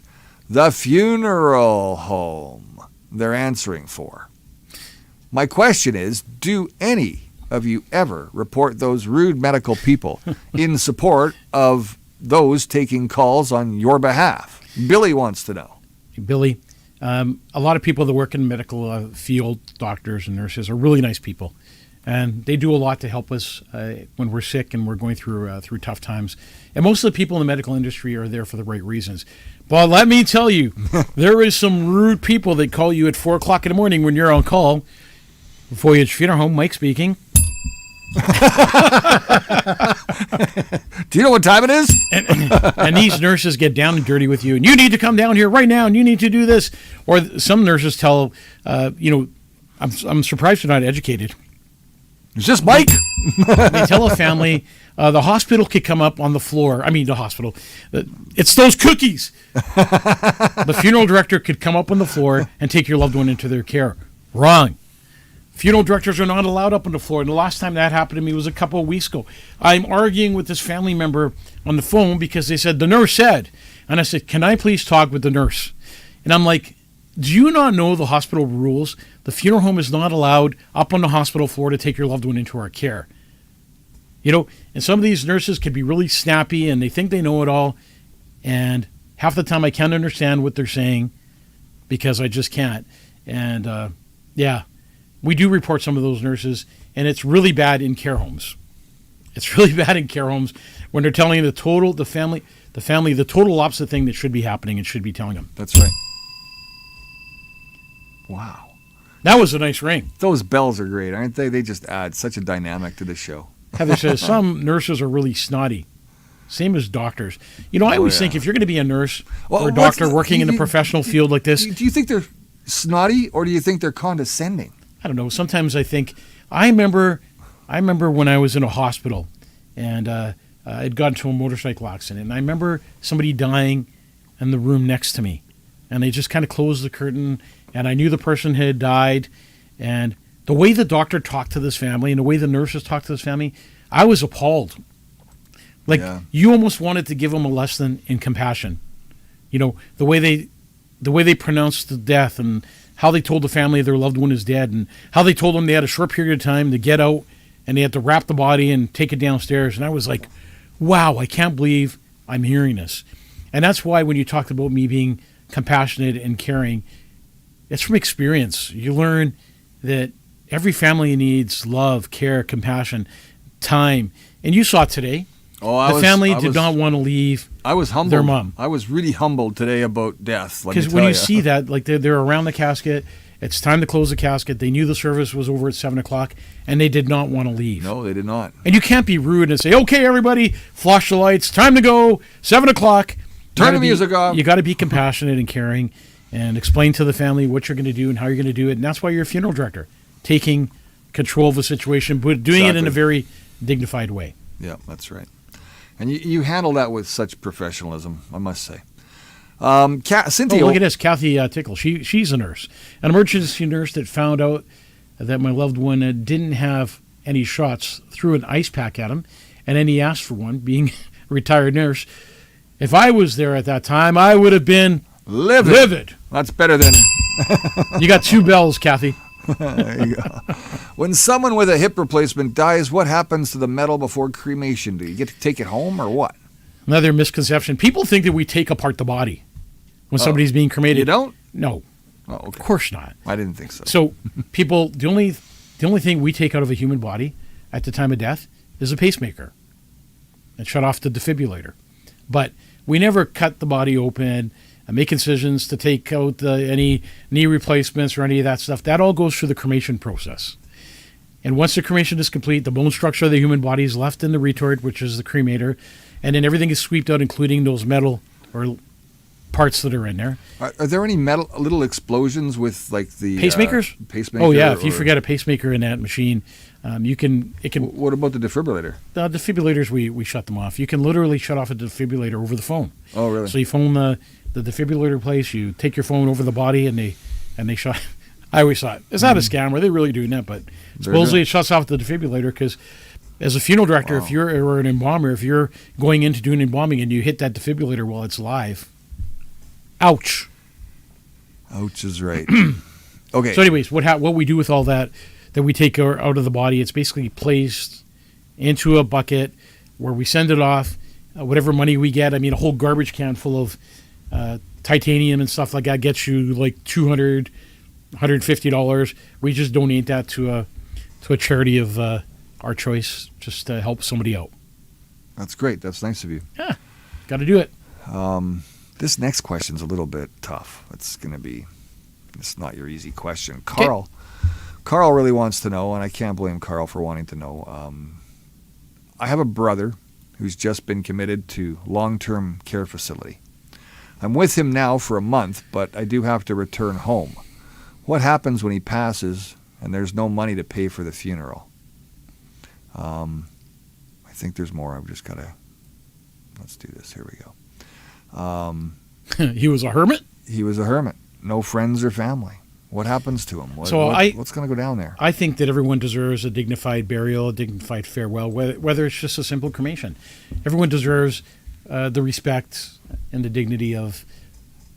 the funeral home they're answering for. My question is, do any of you ever report those rude medical people in support of those taking calls on your behalf? Billy wants to know. Billy, a lot of people that work in the medical field, doctors and nurses, are really nice people. And they do a lot to help us when we're sick and we're going through tough times. And most of the people in the medical industry are there for the right reasons. But let me tell you, there is some rude people that call you at 4 o'clock in the morning when you're on call, Voyage Funeral Home, Mike speaking. Do you know what time it is? And these nurses get down and dirty with you, and you need to come down here right now, and you need to do this. Or some nurses tell, I'm surprised they're not educated. Is this Mike? They tell a family, the hospital could come up on the floor. I mean, the hospital. It's those cookies. The funeral director could come up on the floor and take your loved one into their care. Wrong. Funeral directors are not allowed up on the floor. And the last time that happened to me was a couple of weeks ago. I'm arguing with this family member on the phone because they said, the nurse said. And I said, can I please talk with the nurse? And I'm like, do you not know the hospital rules? The funeral home is not allowed up on the hospital floor to take your loved one into our care. You know, and some of these nurses can be really snappy and they think they know it all. And half the time I can't understand what they're saying because I just can't. And we do report some of those nurses, and it's really bad in care homes. It's really bad in care homes when they're telling the family the total opposite thing that should be happening and should be telling them. That's right. Wow. That was a nice ring. Those bells are great, aren't they? They just add such a dynamic to the show. Heather says some nurses are really snotty. Same as doctors. You know, I always think if you're going to be a nurse or a doctor working in a professional field like this. Do you think they're snotty or do you think they're condescending? I don't know. Sometimes I think, I remember when I was in a hospital and I'd gotten into a motorcycle accident. And I remember somebody dying in the room next to me. And they just kind of closed the curtain and I knew the person had died. And the way the doctor talked to this family and the way the nurses talked to this family, I was appalled. Like you almost wanted to give them a lesson in compassion. You know, the way they pronounced the death and how they told the family their loved one is dead and how they told them they had a short period of time to get out and they had to wrap the body and take it downstairs. And I was like, wow, I can't believe I'm hearing this. And that's why when you talked about me being compassionate and caring, it's from experience. You learn that every family needs love, care, compassion, time. And you saw today. The family did not want to leave. I was humbled. Their mom. I was really humbled today about death. Because when you see that, like they're around the casket, it's time to close the casket. They knew the service was over at 7:00, and they did not want to leave. No, they did not. And you can't be rude and say, "Okay, everybody, flush the lights. Time to go. 7:00. Turn the music off." You got to be compassionate and caring, and explain to the family what you're going to do and how you're going to do it. And that's why you're a funeral director, taking control of the situation, but doing it in a very dignified way. Yeah, that's right. And you handle that with such professionalism, I must say. Cynthia. Look at this. Kathy Tickle. She's a nurse. An emergency nurse that found out that my loved one didn't have any shots, threw an ice pack at him, and then he asked for one, being a retired nurse. If I was there at that time, I would have been livid. That's better than... You got 2 bells, Kathy. There you go. When someone with a hip replacement dies, what happens to the metal before cremation? Do you get to take it home or what? Another misconception. People think that we take apart the body when somebody's being cremated. You don't? No. Oh, okay. Of course not. I didn't think so. So people, the only thing we take out of a human body at the time of death is a pacemaker and shut off the defibrillator. But we never cut the body open and make incisions to take out any knee replacements or any of that stuff. That all goes through the cremation process. And once the cremation is complete, the bone structure of the human body is left in the retort, which is the cremator, and then everything is swept out, including those metal or parts that are in there. Are there any metal little explosions with like the pacemakers? Pacemaker. Oh yeah, if you forget a pacemaker in that machine, it can. What about the defibrillator? The defibrillators, we shut them off. You can literally shut off a defibrillator over the phone. Oh really? So you phone the defibrillator place, you take your phone over the body, and they shut. I always thought, it's not a scam, or they really doing that, but supposedly it shuts off the defibrillator because as a funeral director, if you're or an embalmer, if you're going in to do an embalming and you hit that defibrillator while it's live, ouch. Ouch is right. Okay. So anyways, what we do with all that we take out of the body, it's basically placed into a bucket where we send it off, whatever money we get. I mean, a whole garbage can full of titanium and stuff like that gets you like $200, $150. We just donate that to a charity of our choice, just to help somebody out. That's great. That's nice of you. Yeah, got to do it. This next question's a little bit tough. It's not your easy question. Carl really wants to know, and I can't blame Carl for wanting to know. I have a brother who's just been committed to long-term care facility. I'm with him now for a month, but I do have to return home. What happens when he passes and there's no money to pay for the funeral? I think there's more. I've just got to... Let's do this. Here we go. He was a hermit? He was a hermit. No friends or family. What happens to him? What's going to go down there? I think that everyone deserves a dignified burial, a dignified farewell, whether it's just a simple cremation. Everyone deserves the respect and the dignity of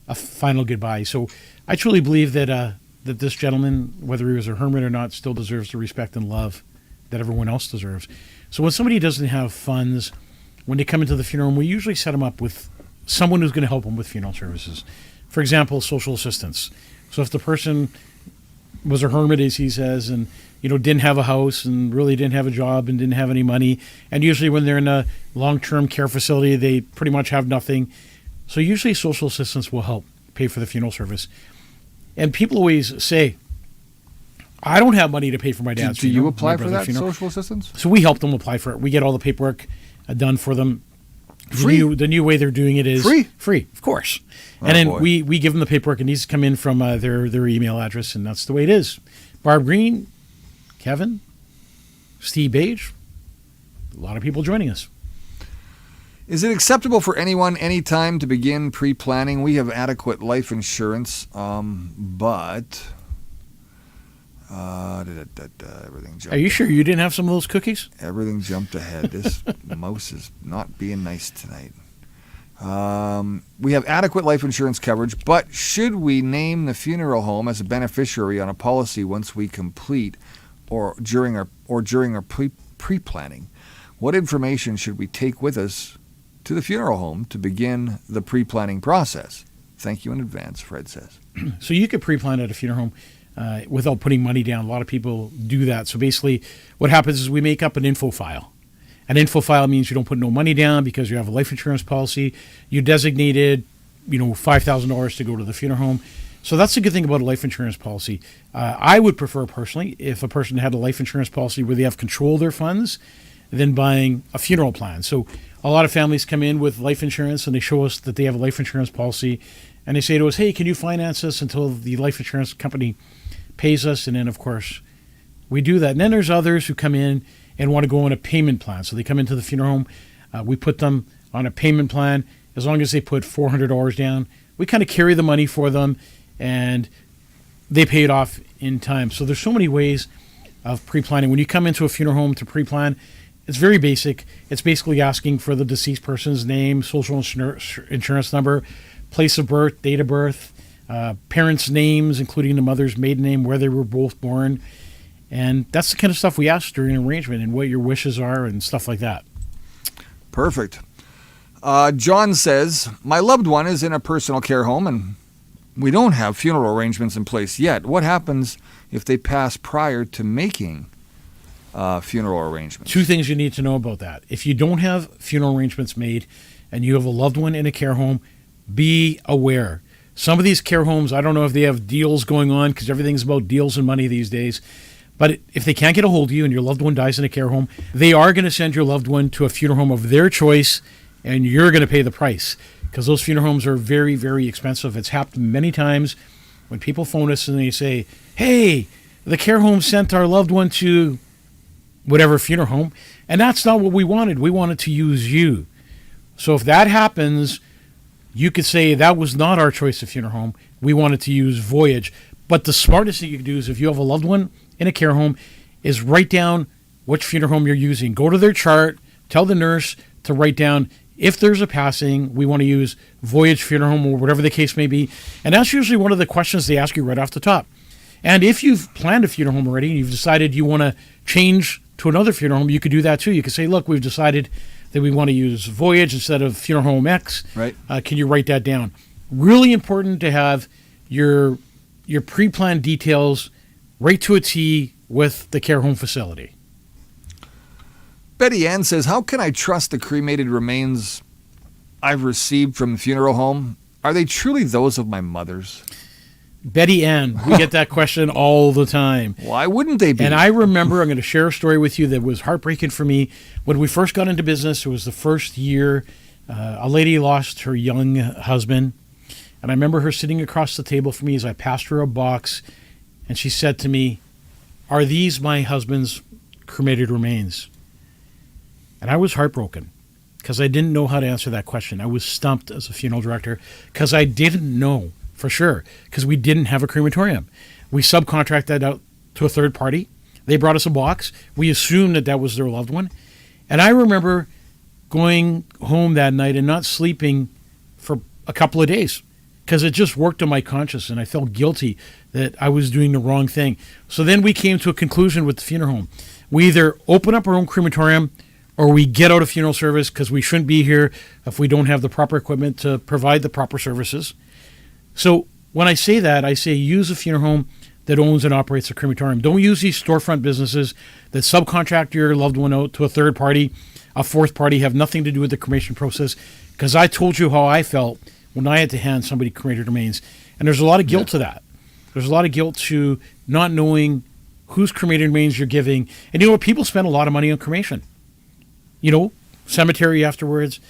a final goodbye. So I truly believe that that this gentleman, whether he was a hermit or not, still deserves the respect and love that everyone else deserves. So when somebody doesn't have funds, when they come into the funeral home, we usually set them up with someone who's going to help them with funeral services. For example, social assistance. So if the person was a hermit, as he says, and didn't have a house and really didn't have a job and didn't have any money, and usually when they're in a long-term care facility, they pretty much have nothing. So usually social assistance will help pay for the funeral service. And people always say, I don't have money to pay for my dad's funeral. Do you apply for that funeral. social assistance? So we help them apply for it. We get all the paperwork done for them. Free? The new way they're doing it is free, of course. And then we give them the paperwork. It needs to come in from their email address, and that's the way it is. Barb Green, Kevin, Steve Page, a lot of people joining us. Is it acceptable for anyone, anytime, to begin pre-planning? We have adequate life insurance, but... everything jumped. Are you sure you didn't have some of those cookies? Everything jumped ahead. This mouse is not being nice tonight. We have adequate life insurance coverage, but should we name the funeral home as a beneficiary on a policy once we complete or during our pre-planning? What information should we take with us to the funeral home to begin the pre-planning process? Thank you in advance, Fred says. So you could pre-plan at a funeral home without putting money down. A lot of people do that. So basically what happens is we make up an info file. An info file means you don't put no money down because you have a life insurance policy. You designated, $5,000 to go to the funeral home. So that's the good thing about a life insurance policy. I would prefer personally if a person had a life insurance policy where they have control of their funds than buying a funeral plan. So a lot of families come in with life insurance and they show us that they have a life insurance policy and they say to us, hey, can you finance us until the life insurance company pays us? And then, of course, we do that. And then there's others who come in and want to go on a payment plan. So they come into the funeral home. We put them on a payment plan. As long as they put $400 down, we kind of carry the money for them and they pay it off in time. So there's so many ways of pre-planning. When you come into a funeral home to pre-plan, it's very basic. It's basically asking for the deceased person's name, social insurance number, place of birth, date of birth, parents' names, including the mother's maiden name, where they were both born. And that's the kind of stuff we ask during an arrangement and what your wishes are and stuff like that. Perfect. John says, my loved one is in a personal care home and we don't have funeral arrangements in place yet. What happens if they pass prior to making funeral arrangements? Two things you need to know about that. If you don't have funeral arrangements made and you have a loved one in a care home, be aware. Some of these care homes, I don't know if they have deals going on because everything's about deals and money these days. But if they can't get a hold of you and your loved one dies in a care home, they are going to send your loved one to a funeral home of their choice and you're going to pay the price because those funeral homes are very, very expensive. It's happened many times when people phone us and they say, hey, the care home sent our loved one to whatever funeral home, and that's not what we wanted. We wanted to use you. So if that happens, you could say that was not our choice of funeral home. We wanted to use Voyage. But the smartest thing you can do is if you have a loved one in a care home is write down which funeral home you're using. Go to their chart, tell the nurse to write down if there's a passing, we want to use Voyage Funeral Home or whatever the case may be. And that's usually one of the questions they ask you right off the top. And if you've planned a funeral home already and you've decided you want to change to another funeral home, you could do that too. You could say, look, we've decided that we want to use Voyage instead of Funeral Home X. Right. Can you write that down? Really important to have your pre-planned details right to a T with the care home facility. Betty Ann says, how can I trust the cremated remains I've received from the funeral home? Are they truly those of my mother's? Betty Ann. We get that question all the time. Why wouldn't they be? And I remember, I'm going to share a story with you that was heartbreaking for me. When we first got into business, it was the first year a lady lost her young husband. And I remember her sitting across the table from me as I passed her a box. And she said to me, "Are these my husband's cremated remains?" And I was heartbroken because I didn't know how to answer that question. I was stumped as a funeral director because I didn't know for sure, because we didn't have a crematorium. We subcontracted that out to a third party. They brought us a box. We assumed that that was their loved one. And I remember going home that night and not sleeping for a couple of days because it just worked on my conscience, and I felt guilty that I was doing the wrong thing. So then we came to a conclusion with the funeral home. We either open up our own crematorium or we get out of funeral service because we shouldn't be here if we don't have the proper equipment to provide the proper services. So when I say that, I say use a funeral home that owns and operates a crematorium. Don't use these storefront businesses that subcontract your loved one out to a third party, a fourth party, have nothing to do with the cremation process. Because I told you how I felt when I had to hand somebody cremated remains. And there's a lot of guilt to that. There's a lot of guilt to not knowing whose cremated remains you're giving. And you know what? People spend a lot of money on cremation. You know, cemetery afterwards,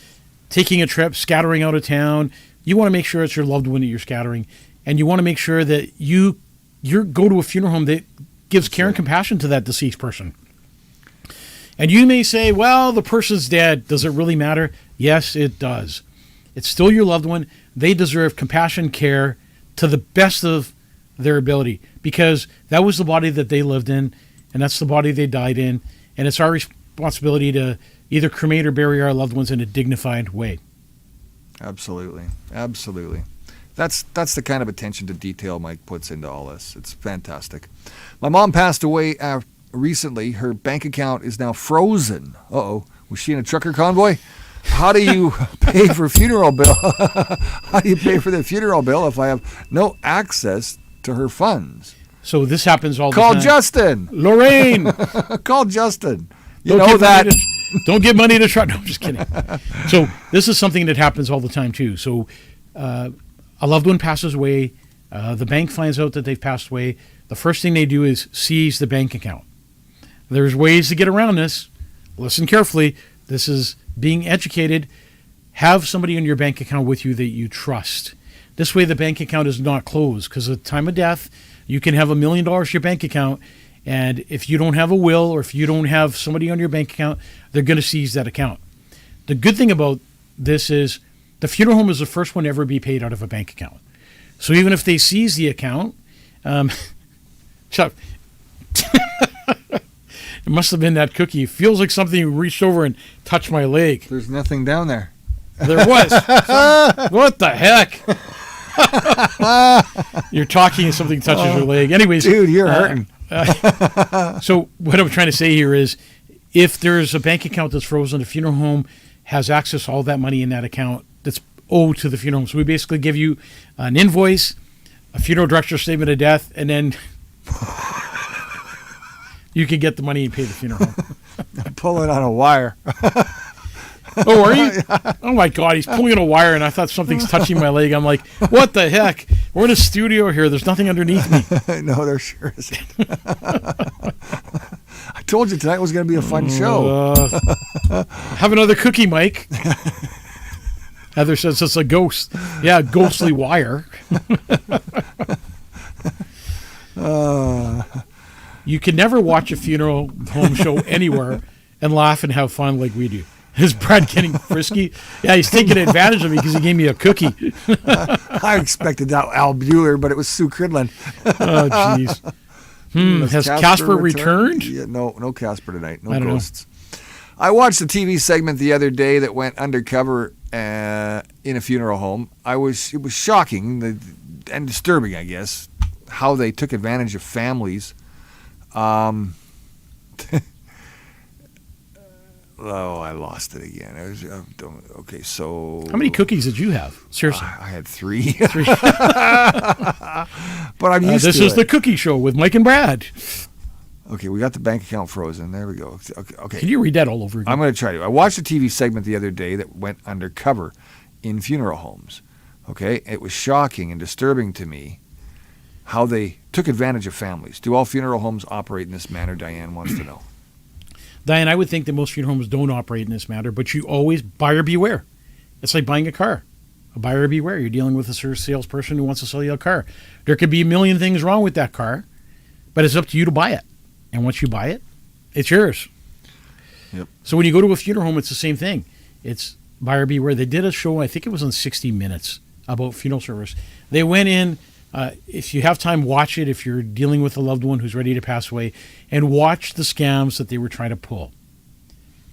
taking a trip, scattering out of town. You want to make sure it's your loved one that you're scattering. And you want to make sure that you go to a funeral home that gives care and compassion to that deceased person. And you may say, well, the person's dead. Does it really matter? Yes, it does. It's still your loved one. They deserve compassion, care to the best of their ability because that was the body that they lived in and that's the body they died in. And it's our responsibility to either cremate or bury our loved ones in a dignified way. Absolutely. Absolutely. That's the kind of attention to detail Mike puts into all this. It's fantastic. My mom passed away recently. Her bank account is now frozen. Uh-oh. Was she in a trucker convoy? How do you pay for funeral bill? How do you pay for the funeral bill if I have no access to her funds? So this happens all the time. Call Justin. Lorraine. Call Justin. You know that. Don't give money to truck. No, I'm just kidding. So this is something that happens all the time too. So a loved one passes away. The bank finds out that they've passed away. The first thing they do is seize the bank account. There's ways to get around this. Listen carefully. This is being educated. Have somebody in your bank account with you that you trust. This way the bank account is not closed because at the time of death, you can have $1 million in your bank account, and if you don't have a will or if you don't have somebody on your bank account, they're going to seize that account. The good thing about this is the funeral home is the first one to ever be paid out of a bank account. So even if they seize the account, Chuck, it must have been that cookie. It feels like something reached over and touched my leg. There's nothing down there. There was. What the heck? You're talking and something touches your leg. Anyways. Dude, you're hurting. So what I'm trying to say here is if there's a bank account that's frozen, the funeral home has access to all that money in that account that's owed to the funeral home. So we basically give you an invoice, a funeral director's statement of death, and then you can get the money and pay the funeral home. I'm pulling on a wire. Oh, are you? Oh, my God. He's pulling on a wire, and I thought something's touching my leg. I'm like, what the heck? We're in a studio here. There's nothing underneath me. No, there sure isn't. I told you tonight was going to be a fun show. Have another cookie, Mike. Heather says it's a ghost. Yeah, ghostly wire. You can never watch a funeral home show anywhere and laugh and have fun like we do. Is Brad getting frisky? Yeah, he's taking advantage of me because he gave me a cookie. I expected that Al Bueller, but it was Sue Cridland. Oh, jeez. Has Casper returned? Yeah, no Casper tonight. No ghosts. I watched a TV segment the other day that went undercover in a funeral home. It was shocking and disturbing, I guess, how they took advantage of families. Oh, I lost it again. Okay, so... How many cookies did you have? Seriously. I had 3. But I'm used to it. This is the cookie show with Mike and Brad. Okay, we got the bank account frozen. There we go. Okay. Can you read that all over again? I'm going to try to. I watched a TV segment the other day that went undercover in funeral homes. Okay? It was shocking and disturbing to me how they took advantage of families. Do all funeral homes operate in this manner? Diane wants to know. Diane, I would think that most funeral homes don't operate in this manner, but you always buyer beware. It's like buying a car. A buyer beware. You're dealing with a salesperson who wants to sell you a car. There could be a million things wrong with that car, but it's up to you to buy it. And once you buy it, it's yours. Yep. So when you go to a funeral home, it's the same thing. It's buyer beware. They did a show, I think it was on 60 Minutes, about funeral service. They went in, if you have time, watch it if you're dealing with a loved one who's ready to pass away, and watch the scams that they were trying to pull.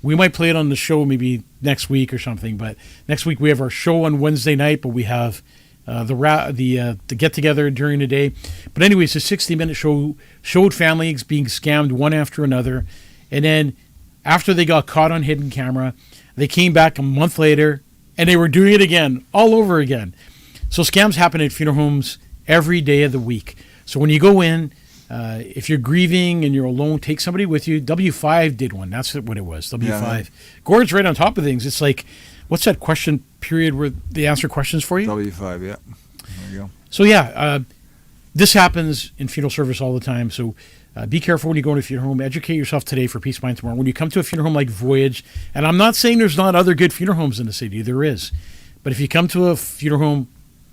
We might play it on the show maybe next week or something, but next week we have our show on Wednesday night, but we have the get-together during the day. But anyways, the 60-minute show showed families being scammed one after another, and then after they got caught on hidden camera, they came back a month later, and they were doing it again, all over again. So scams happen at funeral homes every day of the week. So when you go in, if you're grieving and you're alone, take somebody with you. W5 did one. That's what it was, W5. Yeah. Gord's right on top of things. It's like, what's that question period where they answer questions for you? W5, yeah. There you go. So yeah, this happens in funeral service all the time. So be careful when you go to a funeral home. Educate yourself today for peace of mind tomorrow. When you come to a funeral home like Voyage, and I'm not saying there's not other good funeral homes in the city. There is. But if you come to a funeral home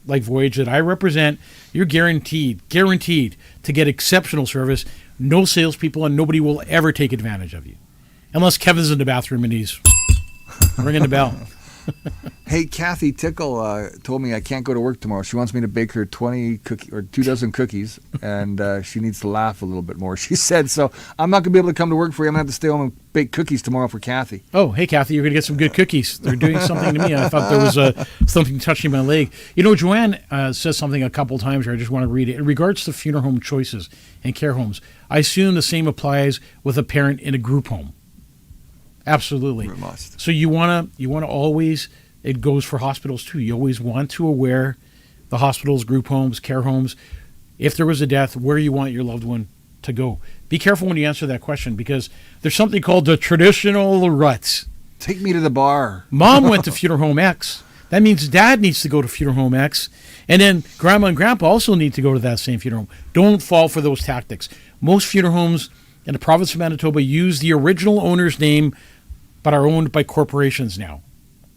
like Voyage that I represent, you're guaranteed to get exceptional service, no salespeople, and nobody will ever take advantage of you. Unless Kevin's in the bathroom and he's ringing the bell. Hey, Kathy Tickle told me I can't go to work tomorrow. She wants me to bake her 2 dozen cookies, and she needs to laugh a little bit more. She said, so I'm not going to be able to come to work for you. I'm going to have to stay home and bake cookies tomorrow for Kathy. Oh, hey, Kathy, you're going to get some good cookies. They're doing something to me. I thought there was something touching my leg. You know, Joanne says something a couple times here. I just want to read it. In regards to funeral home choices and care homes, I assume the same applies with a parent in a group home. Absolutely. It must. So you want to always, it goes for hospitals too. You always want to aware the hospitals, group homes, care homes, if there was a death, where you want your loved one to go. Be careful when you answer that question, because there's something called the traditional ruts. Take me to the bar. Mom went to funeral home X. That means dad needs to go to funeral home X. And then grandma and grandpa also need to go to that same funeral home. Don't fall for those tactics. Most funeral homes in the province of Manitoba use the original owner's name, but are owned by corporations now.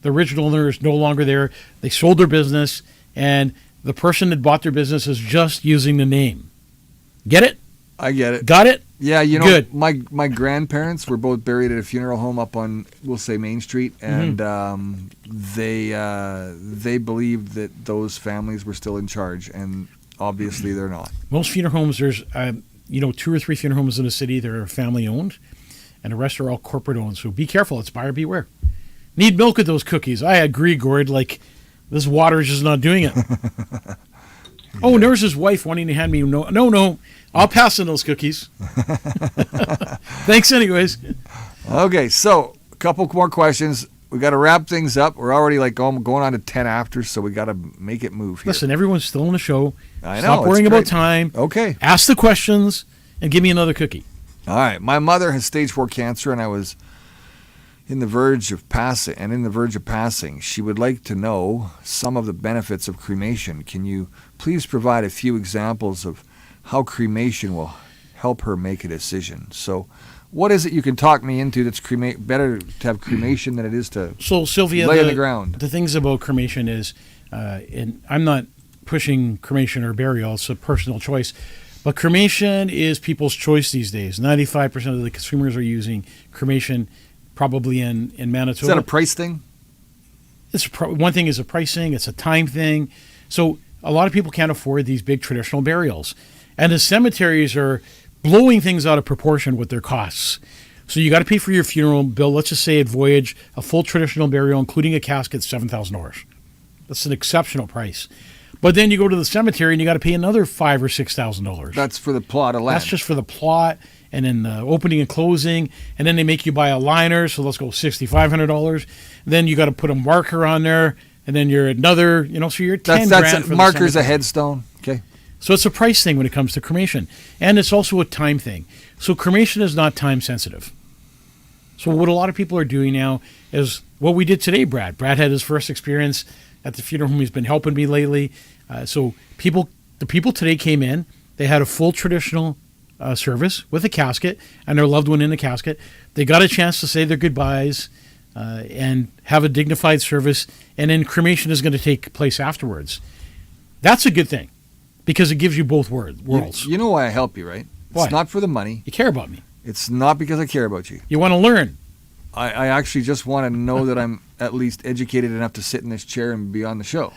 The original owner is no longer there. They sold their business, and the person that bought their business is just using the name. Get it? I get it. Got it? Yeah, you know, Good. my grandparents were both buried at a funeral home up on, we'll say, Main Street, and they believed that those families were still in charge, and obviously they're not. Most funeral homes, there's 2 or 3 funeral homes in the city that are family owned, and the rest are all corporate owned. So be careful. It's buyer beware. Need milk with those cookies. I agree, Gord. Like, this water is just not doing it. Oh, and there's his wife wanting to hand me no. I'll pass on those cookies. Thanks anyways. Okay, so a couple more questions. We got to wrap things up. We're already going on to 10 after, so we got to make it move here. Listen, everyone's still on the show. I know. Stop worrying about time. Okay. Ask the questions and give me another cookie. All right. My mother has stage 4 cancer, and I was in the verge of passing. She would like to know some of the benefits of cremation. Can you please provide a few examples of how cremation will help her make a decision? So what is it you can talk me into that's better to have cremation than it is to Sylvia, lay on the ground? The things about cremation is, and I'm not pushing cremation or burial, it's a personal choice, but cremation is people's choice these days. 95% of the consumers are using cremation, probably in Manitoba. Is that a price thing? One thing is a price thing, it's a time thing. So a lot of people can't afford these big traditional burials. And the cemeteries are blowing things out of proportion with their costs. So you got to pay for your funeral bill. Let's just say at Voyage, a full traditional burial, including a casket, $7,000. That's an exceptional price. But then you go to the cemetery and you got to pay another $5,000 or $6,000. That's for the plot of land. That's just for the plot, and then the opening and closing, and then they make you buy a liner. So let's go $6,500. Then you got to put a marker on there, and then you're another. So you're $10,000. That's marker's a headstone. Okay. So it's a price thing when it comes to cremation, and it's also a time thing. So cremation is not time sensitive. So what a lot of people are doing now is what we did today, Brad. Brad had his first experience at the funeral home. He's been helping me lately. So people the people today came in. They had a full traditional service with a casket and their loved one in the casket. They got a chance to say their goodbyes and have a dignified service, and then cremation is going to take place afterwards. That's a good thing because it gives you both worlds. You know why I help you, right? Why? It's not for the money. You care about me. It's not because I care about you. You want to learn. I actually just want to know that I'm at least educated enough to sit in this chair and be on the show.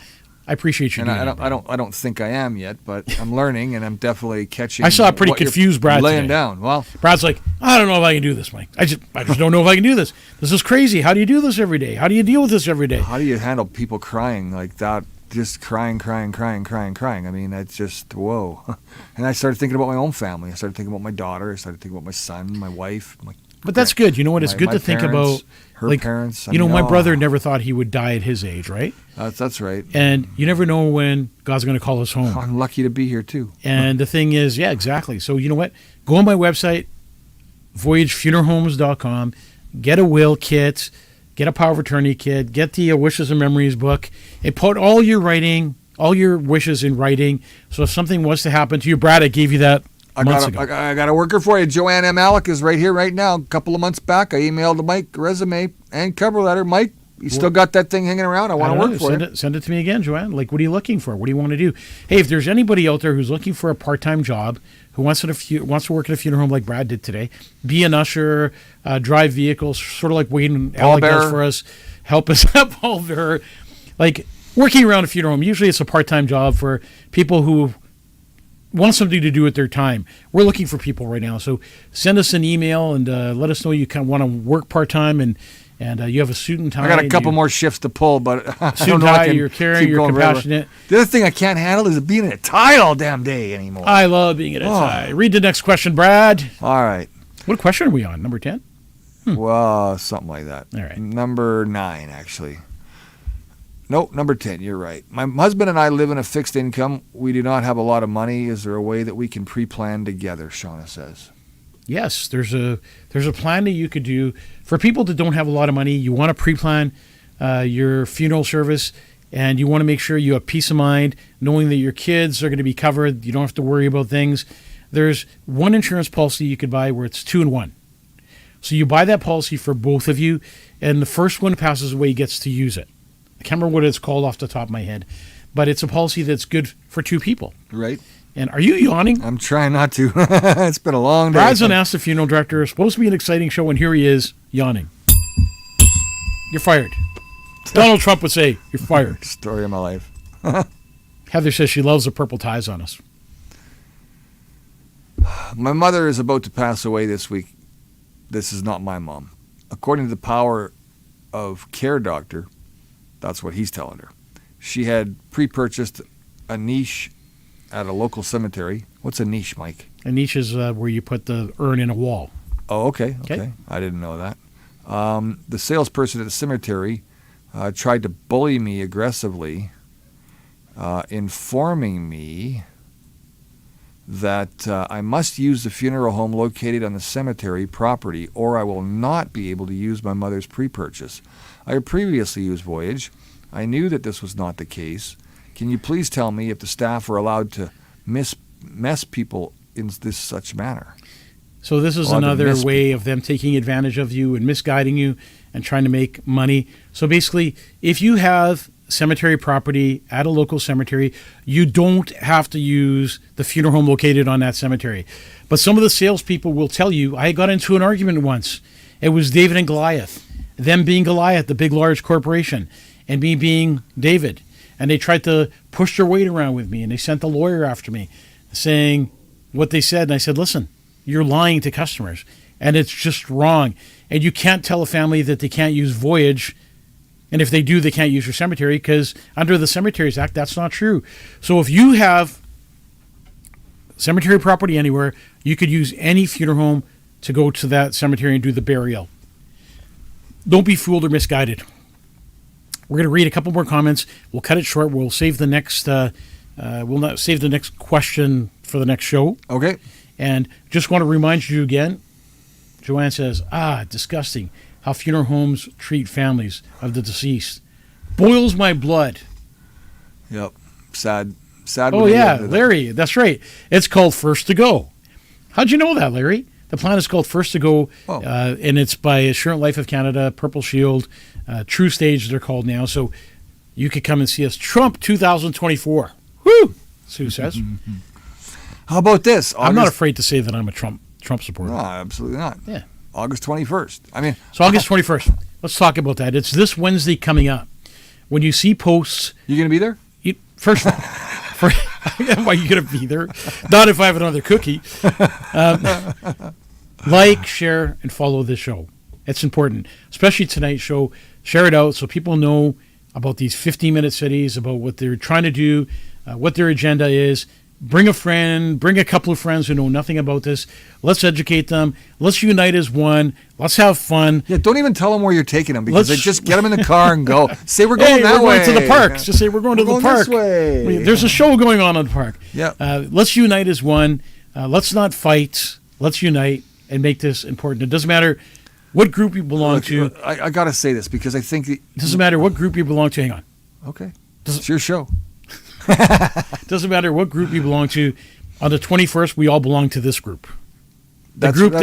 I appreciate you. And doing I don't think I am yet, but I'm learning and I'm definitely catching. I saw a pretty confused Brad laying today. down. Well, Brad's like, I don't know if I can do this, Mike. I just don't know if I can do this. This is crazy. How do you do this every day? How do you deal with this every day? How do you handle people crying like that? Just crying. I mean, that's just, whoa. And I started thinking about my own family. I started thinking about my daughter. I started thinking about my son, my wife. But that's good. You know what? It's good to think about her parents. My brother never thought he would die at his age, right? That's right. And you never know when God's going to call us home. I'm lucky to be here too. And the thing is, yeah, exactly. So you know what? Go on my website, voyagefuneralhomes.com, get a will kit, get a power of attorney kit, get the Wishes and Memories book, and put all your wishes in writing. So if something was to happen to you, Brad, I gave you that months ago. I got a worker for you. Joanne M. Alec is right here, right now. A couple of months back, I emailed Mike resume and cover letter. Mike, you still got that thing hanging around? I want to work for you. Send it to me again, Joanne. Like, what are you looking for? What do you want to do? Hey, if there's anybody out there who's looking for a part-time job, who wants to work at a funeral home like Brad did today, be an usher, drive vehicles, sort of like Wade and Alec does for us, help us out, Paul Bearer. Like, working around a funeral home, usually it's a part-time job for people who want something to do with their time. We're looking for people right now. So send us an email and let us know you kind of want to work part-time and you have a suit and tie. I got a couple more shifts to pull, but suit and tie, you're caring, you're compassionate. The other thing I can't handle is being in a tie all damn day anymore. I love being in a tie. Read the next question, Brad. All right. What question are we on? Number 10? Well, something like that. All right. Number 9, actually. Nope, number 10, you're right. My husband and I live in a fixed income. We do not have a lot of money. Is there a way that we can pre-plan together, Shauna says. Yes, there's a plan that you could do. For people that don't have a lot of money, you want to pre-plan your funeral service, and you want to make sure you have peace of mind, knowing that your kids are going to be covered. You don't have to worry about things. There's one insurance policy you could buy where it's 2 in 1. So you buy that policy for both of you, and the first one passes away gets to use it. I can't remember what it's called off the top of my head, but it's a policy that's good for 2 people. Right. And are you yawning? I'm trying not to. It's been a long day. Brad's on Ask the Funeral Director. It's supposed to be an exciting show, and here he is, yawning. You're fired. Donald Trump would say, you're fired. Story of my life. Heather says she loves the purple ties on us. My mother is about to pass away this week. This is not my mom. According to the Power of Care doctor, that's what he's telling her. She had pre-purchased a niche at a local cemetery. What's a niche, Mike? A niche is where you put the urn in a wall. Oh, okay. I didn't know that. The salesperson at the cemetery tried to bully me aggressively, informing me that I must use the funeral home located on the cemetery property or I will not be able to use my mother's pre-purchase. I had previously used Voyage. I knew that this was not the case. Can you please tell me if the staff are allowed to mess people in this such manner? So this is another way of them taking advantage of you and misguiding you and trying to make money. So basically, if you have cemetery property at a local cemetery, you don't have to use the funeral home located on that cemetery. But some of the salespeople will tell you, I got into an argument once. It was David and Goliath. Them being Goliath, the big, large corporation, and me being David. And they tried to push their weight around with me, and they sent the lawyer after me saying what they said. And I said, listen, you're lying to customers, and it's just wrong. And you can't tell a family that they can't use Voyage, and if they do, they can't use your cemetery, because under the Cemeteries Act, that's not true. So if you have cemetery property anywhere, you could use any funeral home to go to that cemetery and do the burial. Don't be fooled or misguided. We're going to read a couple more comments. We'll cut it short. We'll save the next. We'll not save the next question for the next show. Okay. And just want to remind you again. Joanne says, disgusting how funeral homes treat families of the deceased. Boils my blood. Yep. Sad Sad. Oh, yeah, Larry. That's right. It's called First to Go. How'd you know that, Larry? The plan is called First to Go, and it's by Assurant Life of Canada, Purple Shield, True Stage, they're called now. So you could come and see us. Trump 2024. Woo! Sue says. How about this? I'm not afraid to say that I'm a Trump supporter. No, absolutely not. Yeah. August 21st. I mean, so August 21st. Let's talk about that. It's this Wednesday coming up. When you see posts, you going to be there? First of all, why are you going to be there? Not if I have another cookie. Like, share, and follow this show. It's important, especially tonight's show. Share it out so people know about these 15-minute cities, about what they're trying to do, what their agenda is. Bring a friend, bring a couple of friends who know nothing about this. Let's educate them. Let's unite as one. Let's have fun. Yeah, don't even tell them where you're taking them because they just get them in the car and go. Say we're going that way. We're going to the park. Just say we're going to the park. This way. There's a show going on in the park. Yeah. Let's unite as one. Let's not fight. Let's unite and make this important. It doesn't matter what group you belong to. I got to say this because I think it doesn't matter what group you belong to. Hang on. Okay. It's your show. Doesn't matter what group you belong to. On the 21st, we all belong to this group. That's what I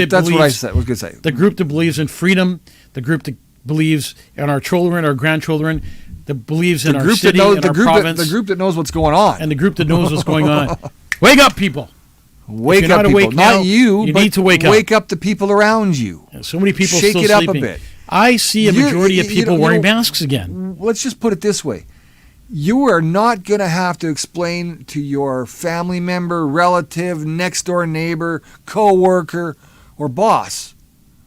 was going to say. The group that believes in freedom, the group that believes in our children, our grandchildren, that believes in our city, and our province. The group that knows what's going on. And the group that knows what's going on. Wake up, people. Wake up, people. Not you, you but need to wake up. Wake up the people around you. So many people Shake still it up sleeping. a bit. I see a majority of people wearing masks again. Let's just put it this way. You are not going to have to explain to your family member, relative, next door neighbor, co-worker, or boss.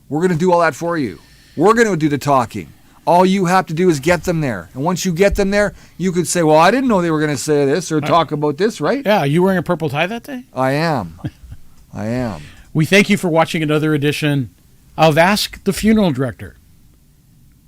We're going to do all that for you. We're going to do the talking. All you have to do is get them there. And once you get them there, you could say, well, I didn't know they were going to say this or talk about this, right? Yeah, are you wearing a purple tie that day? I am. I am. We thank you for watching another edition of Ask the Funeral Director.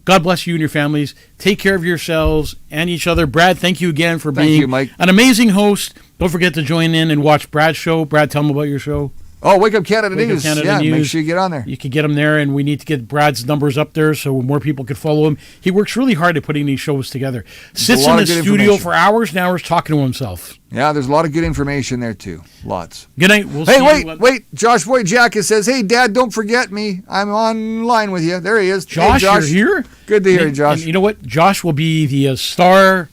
God bless you and your families. Take care of yourselves and each other. Brad, thank you again for being an amazing host. Don't forget to join in and watch Brad's show. Brad, tell them about your show. Oh, Wake Up Canada News. Make sure you get on there. You can get them there, and we need to get Brad's numbers up there so more people can follow him. He works really hard at putting these shows together. Sits in the studio for hours and hours talking to himself. Yeah, there's a lot of good information there, too. Lots. Good night. We'll see wait. Josh Wojciechowski says, hey, Dad, don't forget me. I'm online with you. There he is. Josh, hey, Josh. You're here? Good to hear you, Josh. And you know what? Josh will be the star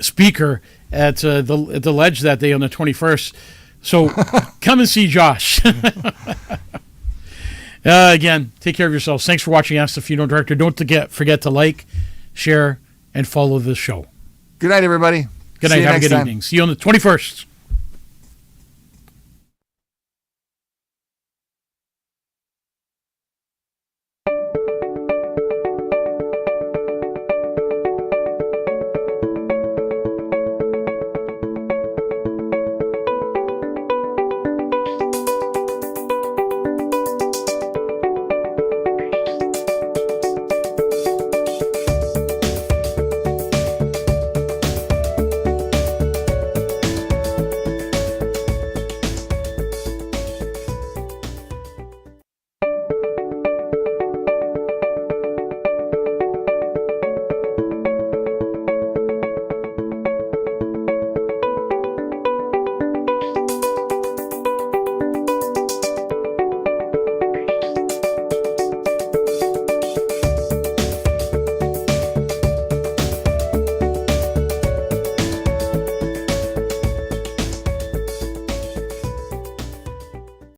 speaker at the Ledge that day on the 21st. So come and see Josh. Again, take care of yourselves. Thanks for watching Ask the Funeral Director. Don't forget to like, share, and follow this show. Good night, everybody. Good night. Have a good evening. See you on the 21st.